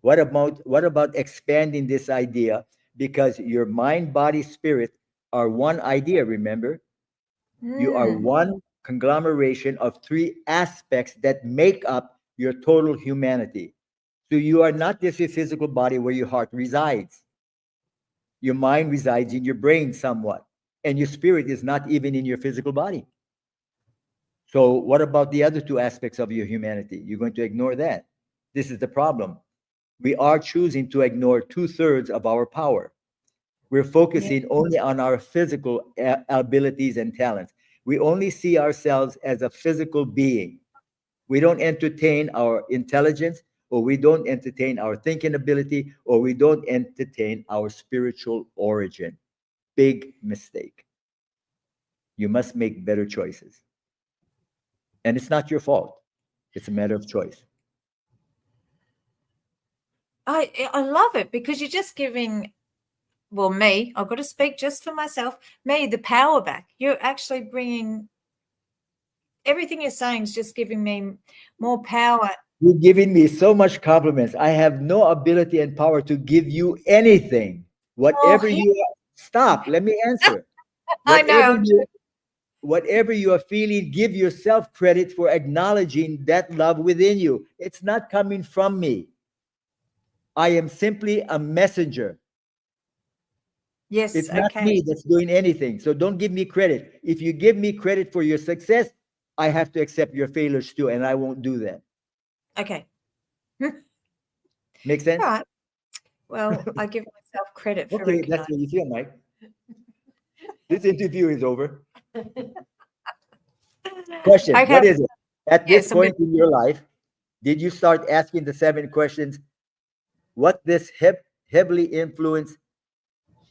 What about expanding this idea? Because your mind, body, spirit are one idea, remember? You are Hmm. one conglomeration of three aspects that make up your total humanity. So you are not just your physical body where your heart resides. Your mind resides in your brain somewhat, and your spirit is not even in your physical body. So, what about the other two aspects of your humanity? You're going to ignore that. This is the problem. We are choosing to ignore 2/3 of our power. We're Yeah. focusing only on our physical abilities and talents. We only see ourselves as a physical being. We don't entertain our intelligence or we don't entertain our thinking ability, or we don't entertain our spiritual origin. Big mistake. You must make better choices. And it's not your fault. It's a matter of choice. I love it because you're just giving, well, me, I've got to speak just for myself, me, the power back. You're actually bringing, everything you're saying is just giving me more power. You're giving me so much compliments. I have no ability and power to give you anything. Oh, Whatever you stop, let me answer. I know. Whatever you are feeling, give yourself credit for acknowledging that love within you. It's not coming from me. I am simply a messenger. Yes, It's not okay. me that's doing anything. So don't give me credit. If you give me credit for your success, I have to accept your failures too, and I won't do that. Okay. Make sense? All right. Well, I give myself credit for Okay, that's what recognizing. you feel, Mike. This interview is over. Question, I what have, is it? At this yes, I'm point in your life, did you start asking the 7 questions? What this heavily influenced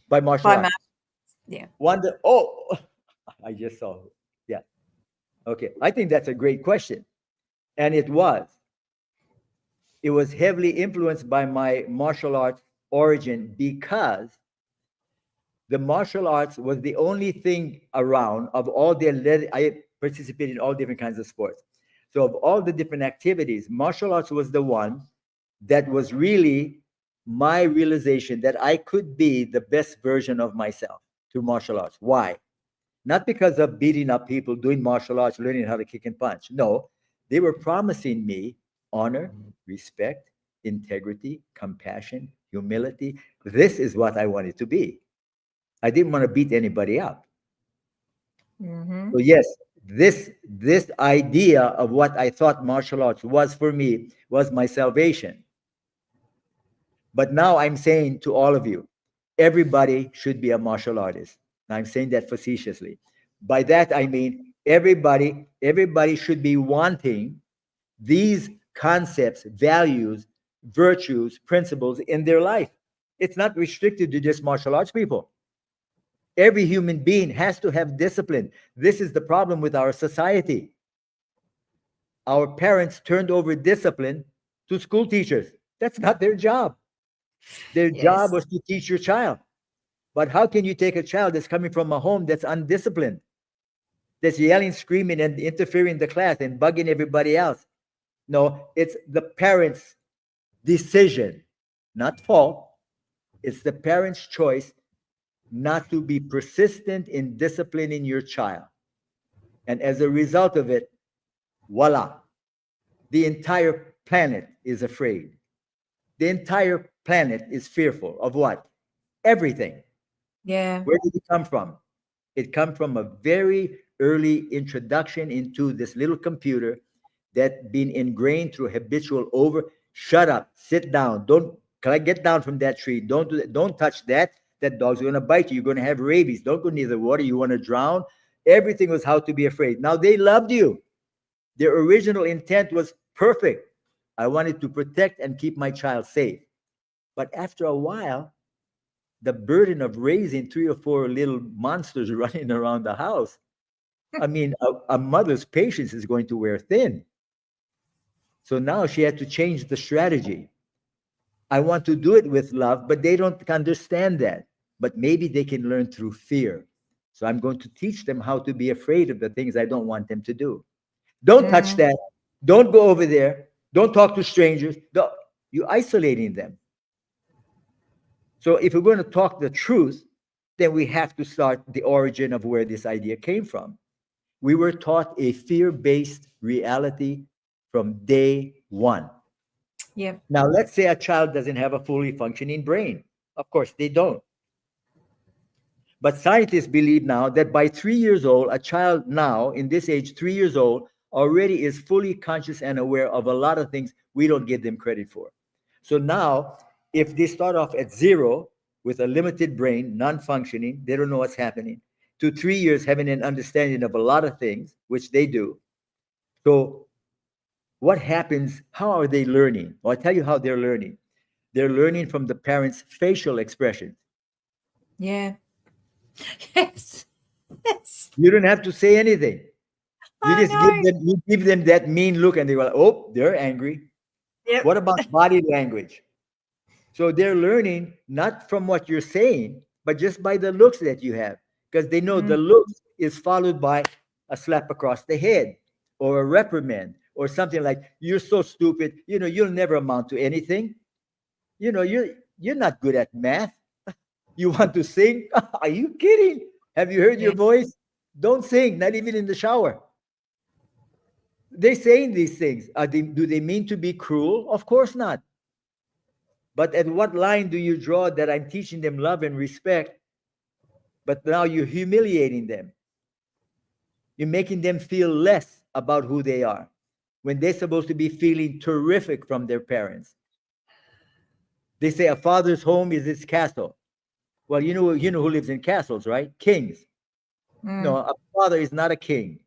by martial by my, arts? yeah. Wonder, oh, I just saw. Yeah. Okay. I think that's a great question. And it was. It was heavily influenced by my martial arts origin because the martial arts was the only thing around of all the, I participated in all different kinds of sports. So of all the different activities, martial arts was the one that was really my realization that I could be the best version of myself through martial arts. Why? Not because of beating up people, doing martial arts, learning how to kick and punch. No, they were promising me honor, respect, integrity, compassion, humility. This is what I wanted to be. I didn't want to beat anybody up. Mm-hmm. So yes, this idea of what I thought martial arts was for me was my salvation. But now I'm saying to all of you, everybody should be a martial artist. And I'm saying that facetiously. By that I mean everybody should be wanting these concepts, values, virtues, principles in their life. It's not restricted to just martial arts people. Every human being has to have discipline. This is the problem with our society. Our parents turned over discipline to school teachers. That's not their job. Their Yes. job was to teach your child. But how can you take a child that's coming from a home that's undisciplined, that's yelling, screaming, and interfering in the class and bugging everybody else? No, it's the parents' decision, not fault. It's the parents' choice not to be persistent in disciplining your child. And as a result of it, voila, the entire planet is afraid. The entire planet is fearful of what? Everything. Yeah. Where did it come from? It come from a very early introduction into this little computer that been ingrained through habitual over. Shut up, sit down, don't get down from that tree, don't do that, don't touch that. That dog's going to bite you. You're going to have rabies. Don't go near the water. You want to drown. Everything was how to be afraid. Now they loved you. Their original intent was perfect. I wanted to protect and keep my child safe. But after a while, the burden of raising 3 or 4 little monsters running around the house, I mean, a mother's patience is going to wear thin. So now she had to change the strategy. I want to do it with love, but they don't understand that. But maybe they can learn through fear. So I'm going to teach them how to be afraid of the things I don't want them to do. Don't touch Mm. that. Don't go over there. Don't talk to strangers. You're isolating them. So if we're going to talk the truth, then we have to start the origin of where this idea came from. We were taught a fear-based reality from day one. Yep. Now, let's say a child doesn't have a fully functioning brain. Of course, they don't. But scientists believe now that by 3 years old, a child now, in this age, 3 years old, already is fully conscious and aware of a lot of things we don't give them credit for. So now, if they start off at 0 with a limited brain, non-functioning, they don't know what's happening, to 3 years having an understanding of a lot of things, which they do. So what happens? How are they learning? Well, I'll tell you how they're learning. They're learning from the parents' facial expressions. Yeah. Yes. Yes. You don't have to say anything. You I just give know. them you give them that mean look, and they go, oh, they're angry. Yep. What about body language? So they're learning not from what you're saying, but just by the looks that you have, because they know Mm, the looks is followed by a slap across the head or a reprimand or something like, you're so stupid, you'll never amount to anything. You're not good at math. You want to sing? Are you kidding? Have you heard yeah. your voice? Don't sing, not even in the shower. They're saying these things. Do they mean to be cruel? Of course not. But at what line do you draw that I'm teaching them love and respect, but now you're humiliating them? You're making them feel less about who they are when they're supposed to be feeling terrific from their parents. They say a father's home is his castle. Well, you know who lives in castles, right? Kings. No, Mm, a father is not a king.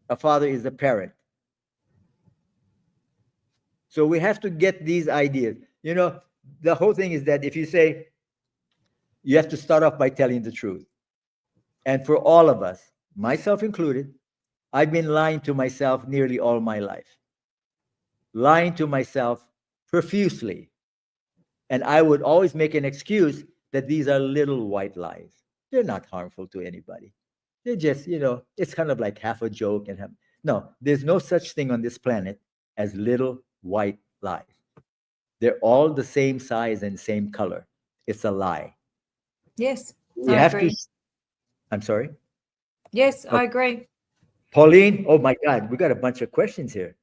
A father is a parent. So we have to get these ideas. The whole thing is that if you say, you have to start off by telling the truth. And for all of us, myself included, I've been lying to myself nearly all my life, lying to myself profusely. And I would always make an excuse that these are little white lies. They're not harmful to anybody. They're just, it's kind of like half a joke and half. No, there's no such thing on this planet as little white lies. They're all the same size and same color. It's a lie. yes, We I have to. agree. I'm sorry. Yes, I Oh, agree. Pauline. Oh my God, we got a bunch of questions here.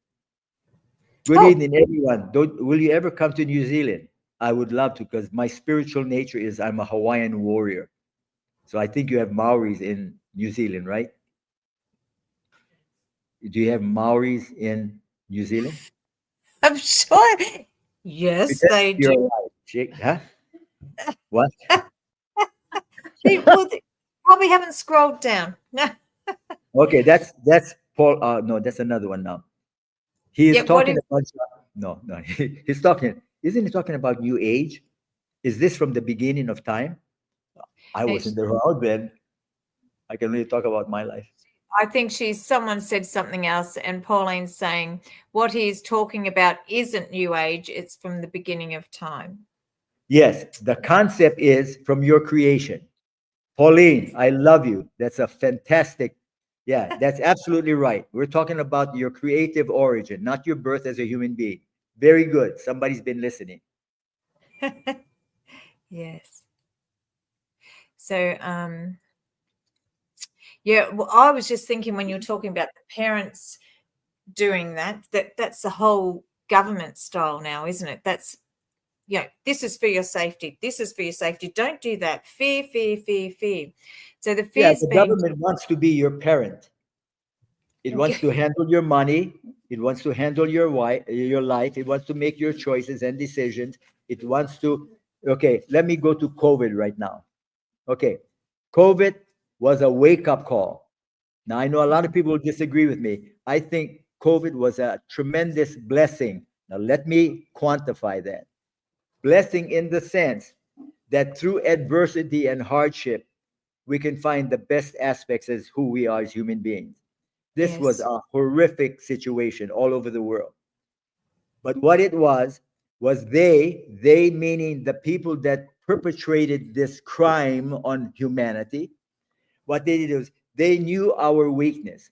Good Oh, evening, everyone. Will you ever come to New Zealand? I would love to, because my spiritual nature is I'm a Hawaiian warrior. So I think you have Maoris in New Zealand, right? Do you have Maoris in New Zealand? I'm sure. Yes, Pretend they you're do. alive. Huh? What? Well, they probably haven't scrolled down. No. Okay, that's Paul. No, that's another one now. He is Yeah, what talking is about. No, no. He's talking. Isn't he talking about New Age? Is this from the beginning of time? I it? wasn't around then. I can only talk about my life. I think someone said something else, and Pauline's saying what he's talking about isn't New Age, it's from the beginning of time. Yes, the concept is from your creation. Pauline, I love you. That's a fantastic. Yeah, that's absolutely right. We're talking about your creative origin, not your birth as a human being. Very good. Somebody's been listening. Yes. So, yeah, well, I was just thinking when you're talking about the parents doing that's the whole government style now, isn't it? That's, this is for your safety. This is for your safety. Don't do that. Fear, fear, fear, fear. So the Yeah, fear's the being, government wants to be your parent. It wants to handle your money. It wants to handle your life. It wants to make your choices and decisions. It wants to. Okay, let me go to COVID right now. Okay, COVID was a wake up call. Now, I know a lot of people will disagree with me. I think COVID was a tremendous blessing. Now, let me quantify that. Blessing in the sense that through adversity and hardship, we can find the best aspects as who we are as human beings. This was yes, a horrific situation all over the world. But what it was they meaning the people that perpetrated this crime on humanity, what they did was they knew our weakness.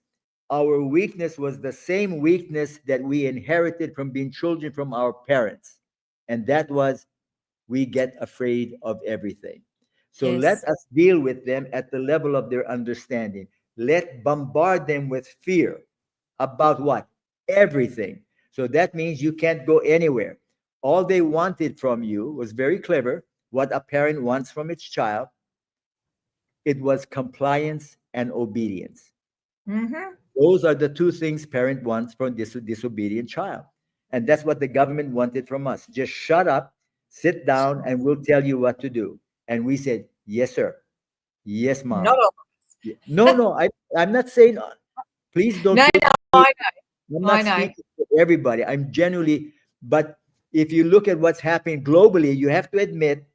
Our weakness was the same weakness that we inherited from being children from our parents. And that was, we get afraid of everything. So let yes, us deal with them at the level of their understanding. Let bombard them with fear about what? Everything. So that means you can't go anywhere. All they wanted from you was very clever. What a parent wants from its child, it was compliance and obedience. mm-hmm. Those are the two things parent wants from this disobedient child. And that's what the government wanted from us. Just shut up, sit down, and we'll tell you what to do. And we said, yes, sir. Yes, Not mom. all. No, no, I'm not saying, please don't No, put no, me, I know. I'm I not know. speaking for everybody. I'm genuinely, but if you look at what's happening globally, you have to admit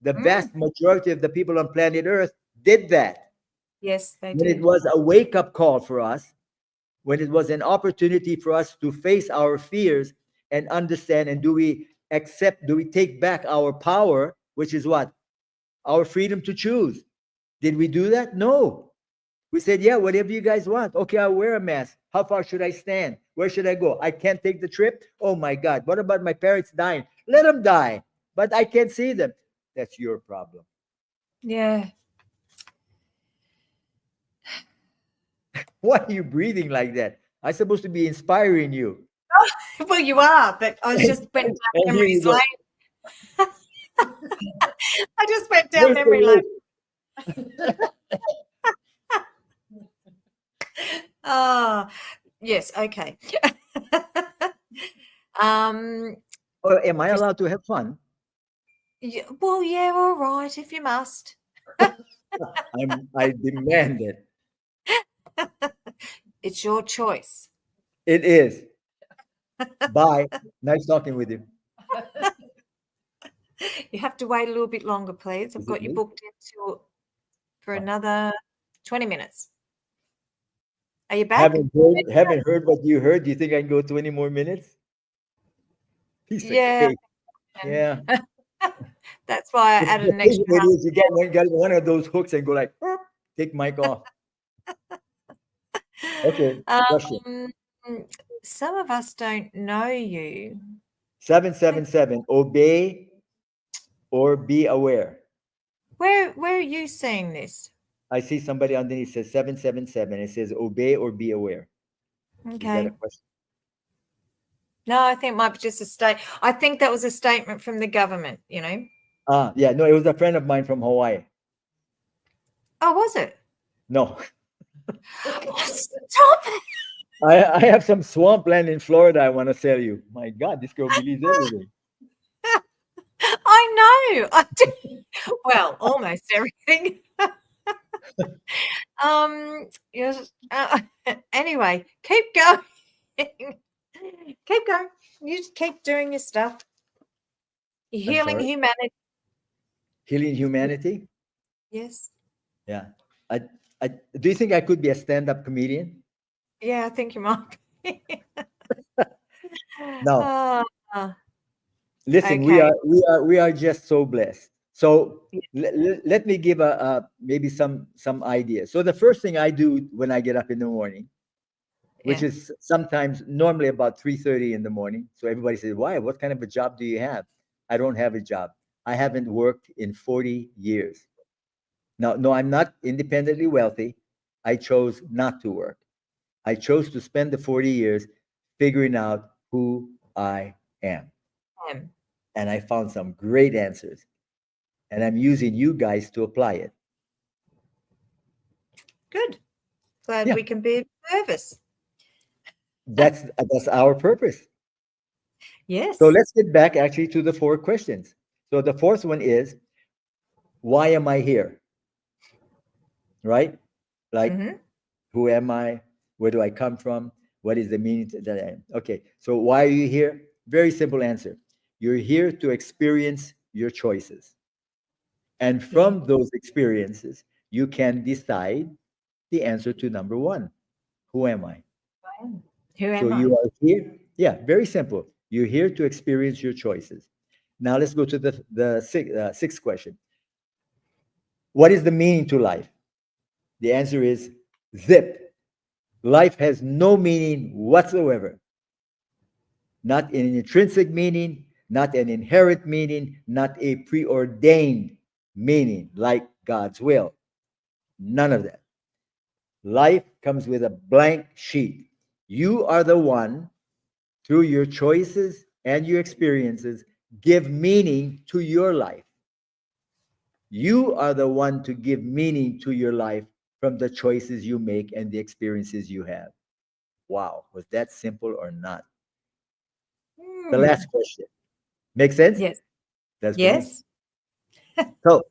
the Mm, vast majority of the people on planet Earth did that. yes, they When it did. was a wake up call for us, when it was an opportunity for us to face our fears and understand, and do we accept, do we take back our power, which is what? Our freedom to choose. Did we do that? No. We said, yeah, whatever you guys want. Okay, I'll wear a mask. How far should I stand? Where should I go? I can't take the trip. Oh my God. What about my parents dying? Let them die. But I can't see them. That's your problem. Yeah. Why are you breathing like that? I'm supposed to be inspiring you. Well, you are, but I just went down And here you memory's go. lane. I just went down Where's the memory lane. list? Oh, yes. Okay. um, Or am I Chris- allowed to have fun? well, yeah, all right, if you must. I demand it. It's your choice. It is. Bye. Nice talking with you. You have to wait a little bit longer, please. I've Is it got you me? booked into for Oh. another 20 minutes. Are you back? Haven't heard what you heard. Do you think I can go 20 more minutes? Piece of Yeah. cake. Yeah. That's why I The added the an thing extra with it half. is you got one of those hooks and go like, "Boop," take mic off. Okay. Question. Some of us don't know you. 777. Obey or be aware. Where are you seeing this? I see somebody underneath says 777. It says obey or be aware. Is that a Okay. question? No, I think it might be just a state. I think that was a statement from the government, Yeah, no, it was a friend of mine from Hawaii. Oh, was it? No. Oh, stop it. I have some swampland in Florida I want to sell you. My God, this girl believes everything. I know. I do. Well, almost everything. Yes. Anyway, keep going. Keep going. You just keep doing your stuff. You're I'm healing sorry. humanity. Healing humanity? Yes. Yeah. I, I do you think I could be a stand-up comedian? Yeah, I think you might be. No. Ah, Listen, we okay. are just so blessed. So Yeah. let me give a maybe some ideas. So the first thing I do when I get up in the morning, which Yeah. is sometimes normally about 3:30 in the morning. So everybody says, "Why? What kind of a job do you have?" I don't have a job. I haven't worked in 40 years. Now, no, I'm not independently wealthy. I chose not to work. I chose to spend the 40 years figuring out who I am. And I found some great answers. And I'm using you guys to apply it. Good. Glad Yeah, we can be of service. that's our purpose. So Yes. let's get back actually to the four questions. So the fourth one is, why am I here? Right? Like, Mm-hmm. who am I? Where do I come from? What is the meaning that I am? Okay, so why are you here? Very simple answer. You're here to experience your choices. And Yeah. from those experiences, you can decide the answer to number one. Who am I? Who So am I? you are here. Yeah, very simple. You're here to experience your choices. Now let's go to the sixth question. What is the meaning to life? The answer is zip. Life has no meaning whatsoever. Not an intrinsic meaning, not an inherent meaning, not a preordained meaning like God's will. None of that. Life comes with a blank sheet. You are the one, through your choices and your experiences, give meaning to your life. You are the one to give meaning to your life from the choices you make and the experiences you have. Wow, was that simple or not? The Hmm. last question. Make sense? Yes. That's for me. Yes. So,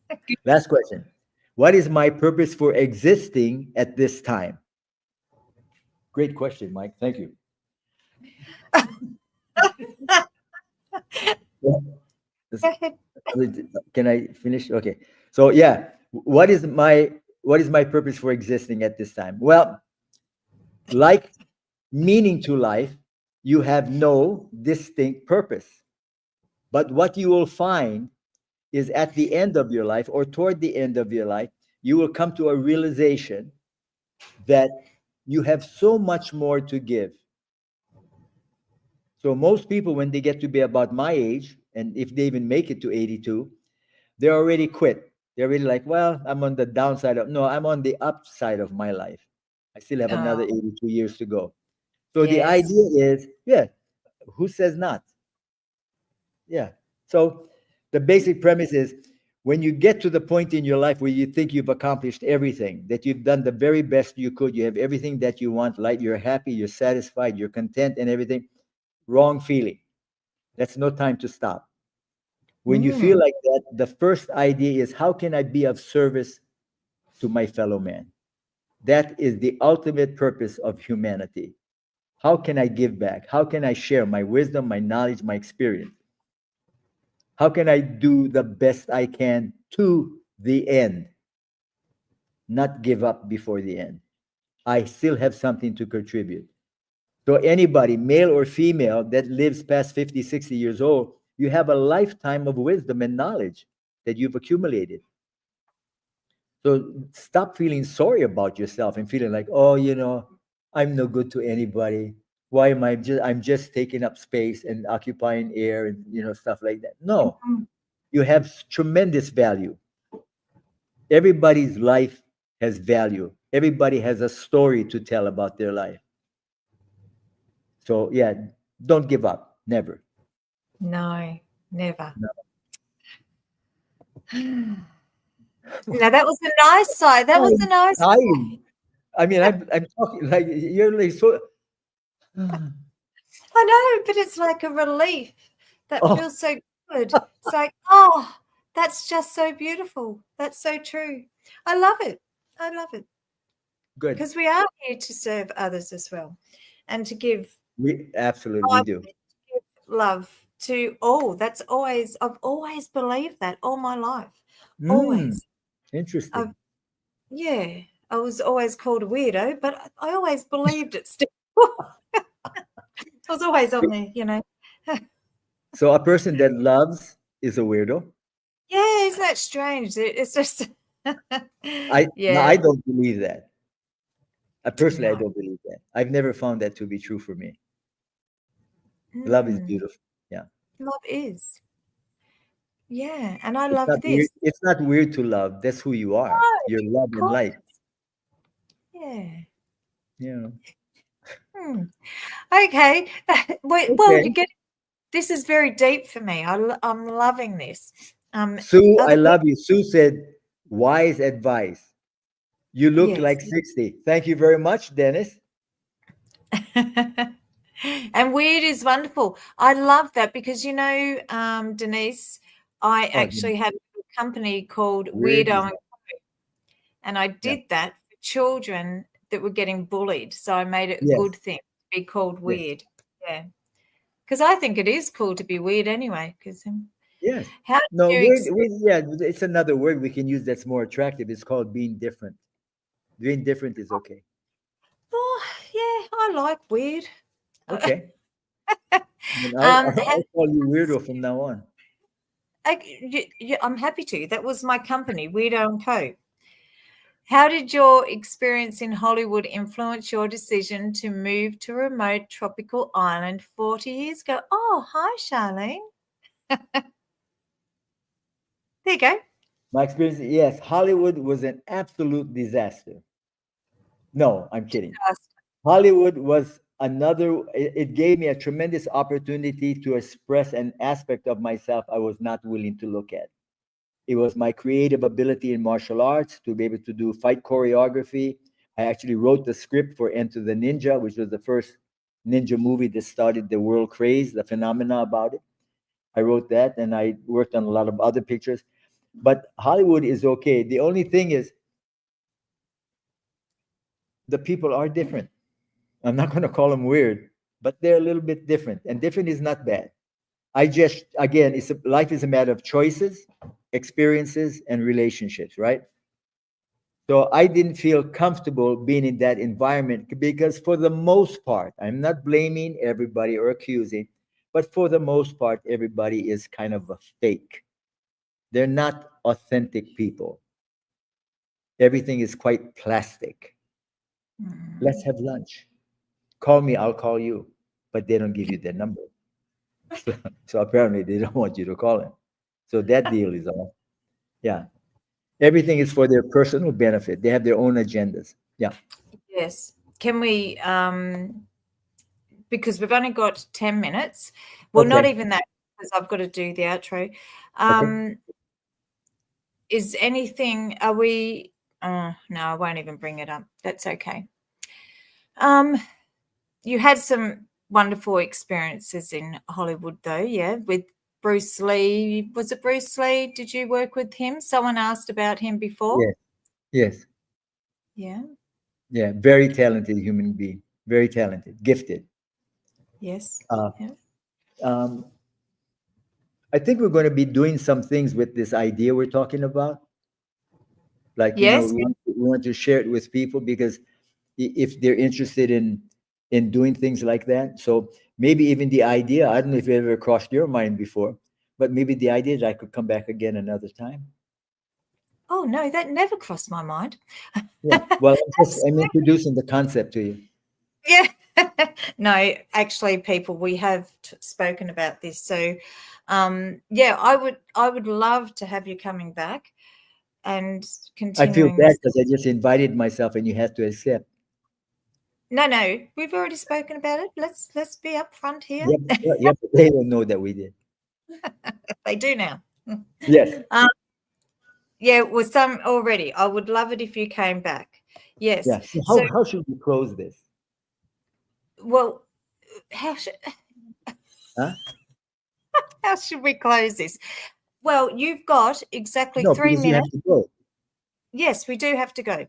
last question. What is my purpose for existing at this time? Great question, Mike. Thank you. This- Go ahead. Can I finish? Okay. So yeah, what is my purpose for existing at this time? Well, like meaning to life, you have no distinct purpose. But what you will find is at the end of your life or toward the end of your life, you will come to a realization that you have so much more to give. So most people, when they get to be about my age, and if they even make it to 82, they're already quit. They're really like, well, I'm on the downside of, no, I'm on the upside of my life. I still have another Oh, 82 years to go. So the yes. idea is, yeah, who says not? Yeah. So the basic premise is when you get to the point in your life where you think you've accomplished everything, that you've done the very best you could, you have everything that you want, like you're happy, you're satisfied, you're content and everything, wrong feeling. That's no time to stop. When you feel Mm. like that, the first idea is how can I be of service to my fellow man? That is the ultimate purpose of humanity. How can I give back? How can I share my wisdom, my knowledge, my experience? How can I do the best I can to the end, not give up before the end? I still have something to contribute. So, anybody, male or female, that lives past 50, 60 years old, you have a lifetime of wisdom and knowledge that you've accumulated. So, stop feeling sorry about yourself and feeling like, oh, I'm no good to anybody. Why am I'm just taking up space and occupying air and stuff like that. No, Mm. you have tremendous value. Everybody's life has value. Everybody has a story to tell about their life. So yeah, don't give up. Never. No, never. No. Now that was the nice side. That was the I'm nice dying. side. I mean, I'm talking like you're like so. I know, but it's like a relief. That Oh, feels so good. It's like, oh, that's just so beautiful. That's so true. I love it. I love it good. because we are here to serve others as well and to give We absolutely we time, do. to give love to all. I've always believed that all my life. Mm, Always. I've, interesting. yeah, I was always called a weirdo, but I always believed it still. I was always on there. So a person that loves is a weirdo. Yeah, isn't that strange? It's just I no, yeah, I don't believe that. Personally, I no. don't believe that. I've never found that to be true for me. Love is Mm, beautiful. Yeah. love is. Yeah, and I It's love not weird. this. It's not weird to love. That's who you are. No, You're love of and course. light. Yeah. Yeah. Hmm. Okay. Well, Okay. this is very deep for me. I'm loving this. Sue, I Other people, love you. Sue said, wise advice. You look yes. like 60. Thank you very much, Dennis. And weird is wonderful. I love that because Denise, I Oh, actually had a company called weird is Weirdo, and I yeah. did that for children that were getting bullied. So I made it a good Yes. thing to be called Yes. weird. Yeah. Because I think it is cool to be weird anyway. Because Yes. how No, did you weird, yeah, it's another word we can use that's more attractive. It's called being different. Being different is okay. Oh, yeah, I like weird. Okay. Then I'll, How, I'll call you weirdo from now on. I'm happy to. That was my company, Weirdo and Co. How did your experience in Hollywood influence your decision to move to a remote tropical island 40 years ago? Oh, hi, Charlene. There you go. My experience, yes, Hollywood was an absolute disaster. No, I'm kidding. Hollywood was it gave me a tremendous opportunity to express an aspect of myself I was not willing to look at. It was my creative ability in martial arts to be able to do fight choreography. I actually wrote the script for Enter the Ninja, which was the first ninja movie that started the world craze, the phenomena about it. I wrote that and I worked on a lot of other pictures. But Hollywood is okay. The only thing is the people are different. I'm not going to call them weird. but they're a little bit different. And different is not bad. I just, again, life is a matter of choices, experiences, and relationships, right? So I didn't feel comfortable being in that environment because, for the most part, I'm not blaming everybody or accusing, but for the most part, everybody is kind of a fake. They're not authentic people. Everything is quite plastic. Let's have lunch. Call me, I'll call you. But they don't give you their number. So apparently they don't want you to call them. So that deal is off. Yeah. Everything is for their personal benefit. They have their own agendas. Yeah. Yes. Can we, because we've only got 10 minutes. Well, not Okay. even that, because I've got to do the outro. Okay. Is anything, are we, no, I won't even bring it up. That's okay. You had some wonderful experiences in Hollywood, though, yeah, with Bruce Lee. Was it Bruce Lee? Did you work with him? Someone asked about him before. Yes. Yes. Yeah. Yeah. Very talented human being. Very talented. Gifted. Yes. Uh, Yeah. um, I think we're going to be doing some things with this idea we're talking about. Like, Yes. we want to share it with people because if they're interested in doing things like that. So maybe even the idea, I don't know if it ever crossed your mind before, but maybe the idea that I could come back again another time. Oh no, that never crossed my mind. Yeah. Well, I'm introducing the concept to you. Yeah. No, actually, people, we have spoken about this. So, yeah, I would love to have you coming back and I feel continuing bad this. because I just invited myself and you had to accept. No, we've already spoken about it. Let's be upfront here. Yep. Yep. They don't know that we did. They do now. Yes. Yeah, with some already. I would love it if you came back. Yes. Yeah. So So, how should we close this? well, how should Huh? how should we close this? Well, you've got exactly No, 3 because you have minutes. to go. Yes, we do have to go.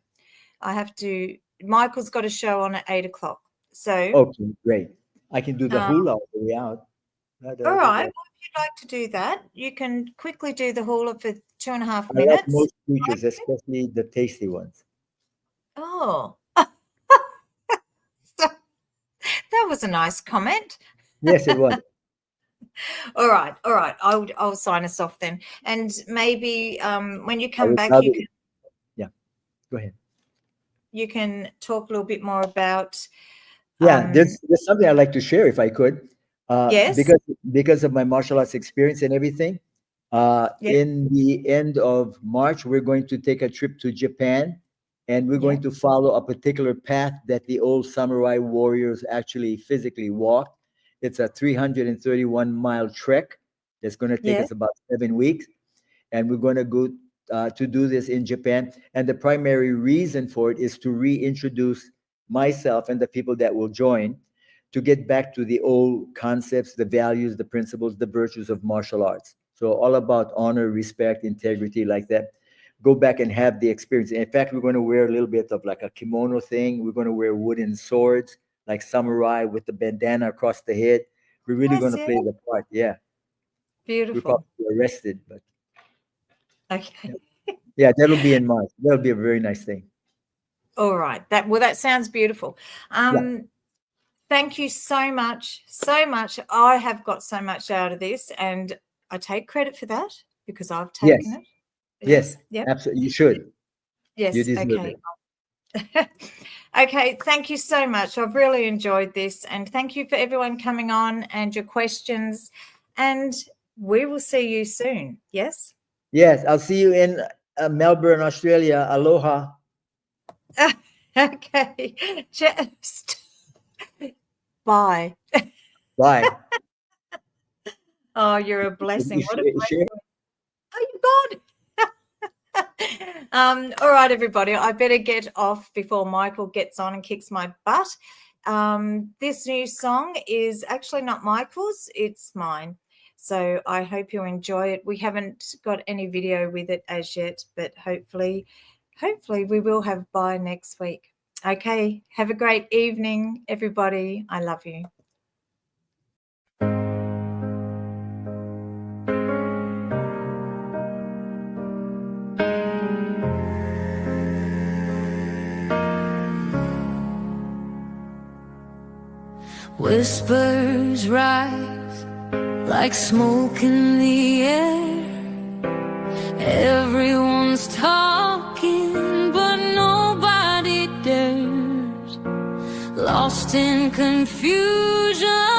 I have to. Michael's got a show on at 8 o'clock. So, Okay, great. I can do the um, hula on the way out. Da, da, all da, right. da. Well, if you'd like to do that, you can quickly do the hula for 2.5 I like minutes. most creatures, especially the tasty ones. Oh, that was a nice comment. Yes, it was. All right. I'll sign us off then. And maybe when you I come would back, love it. Yeah, go ahead. you can talk a little bit more about. Yeah, there's something I'd like to share if I could, Yes. because of my martial arts experience and everything. Yeah. In the end of March, we're going to take a trip to Japan, and we're Yeah. going to follow a particular path that the old samurai warriors actually physically walked. It's a 331-mile trek that's going to take Yeah. us about 7 weeks, and we're going to go to do this in Japan. And the primary reason for it is to reintroduce myself and the people that will join to get back to the old concepts, the values, the principles, the virtues of martial arts. So all about honor, respect, integrity, like that. Go back and have the experience. In fact, we're going to wear a little bit of like a kimono thing. We're going to wear wooden swords, like samurai with the bandana across the head. We're really going Yes. to Yeah. play the part. Yeah, we'll Beautiful. probably be arrested, but Okay. yeah, that'll be in March. That'll be a very nice thing. All right. That sounds beautiful. Yeah. Thank you so much. So much. I have got so much out of this, and I take credit for that because I've Yes. taken it. Yes. Yep. Absolutely. You should. You Yes. deserve Okay. it. Okay. Thank you so much. I've really enjoyed this, and thank you for everyone coming on and your questions. And we will see you soon. Yes. Yes. I'll see you in Melbourne, Australia. Aloha. Okay. Just bye. Bye. Oh, you're a blessing. What a Share. Oh, you God. All right, everybody. I better get off before Michael gets on and kicks my butt. This new song is actually not Michael's, it's mine. So I hope you enjoy it. We haven't got any video with it as yet, but hopefully we will have by next week. Okay. Have a great evening, everybody. I love you. Whispers rise like smoke in the air. Everyone's talking, but nobody dares. Lost in confusion,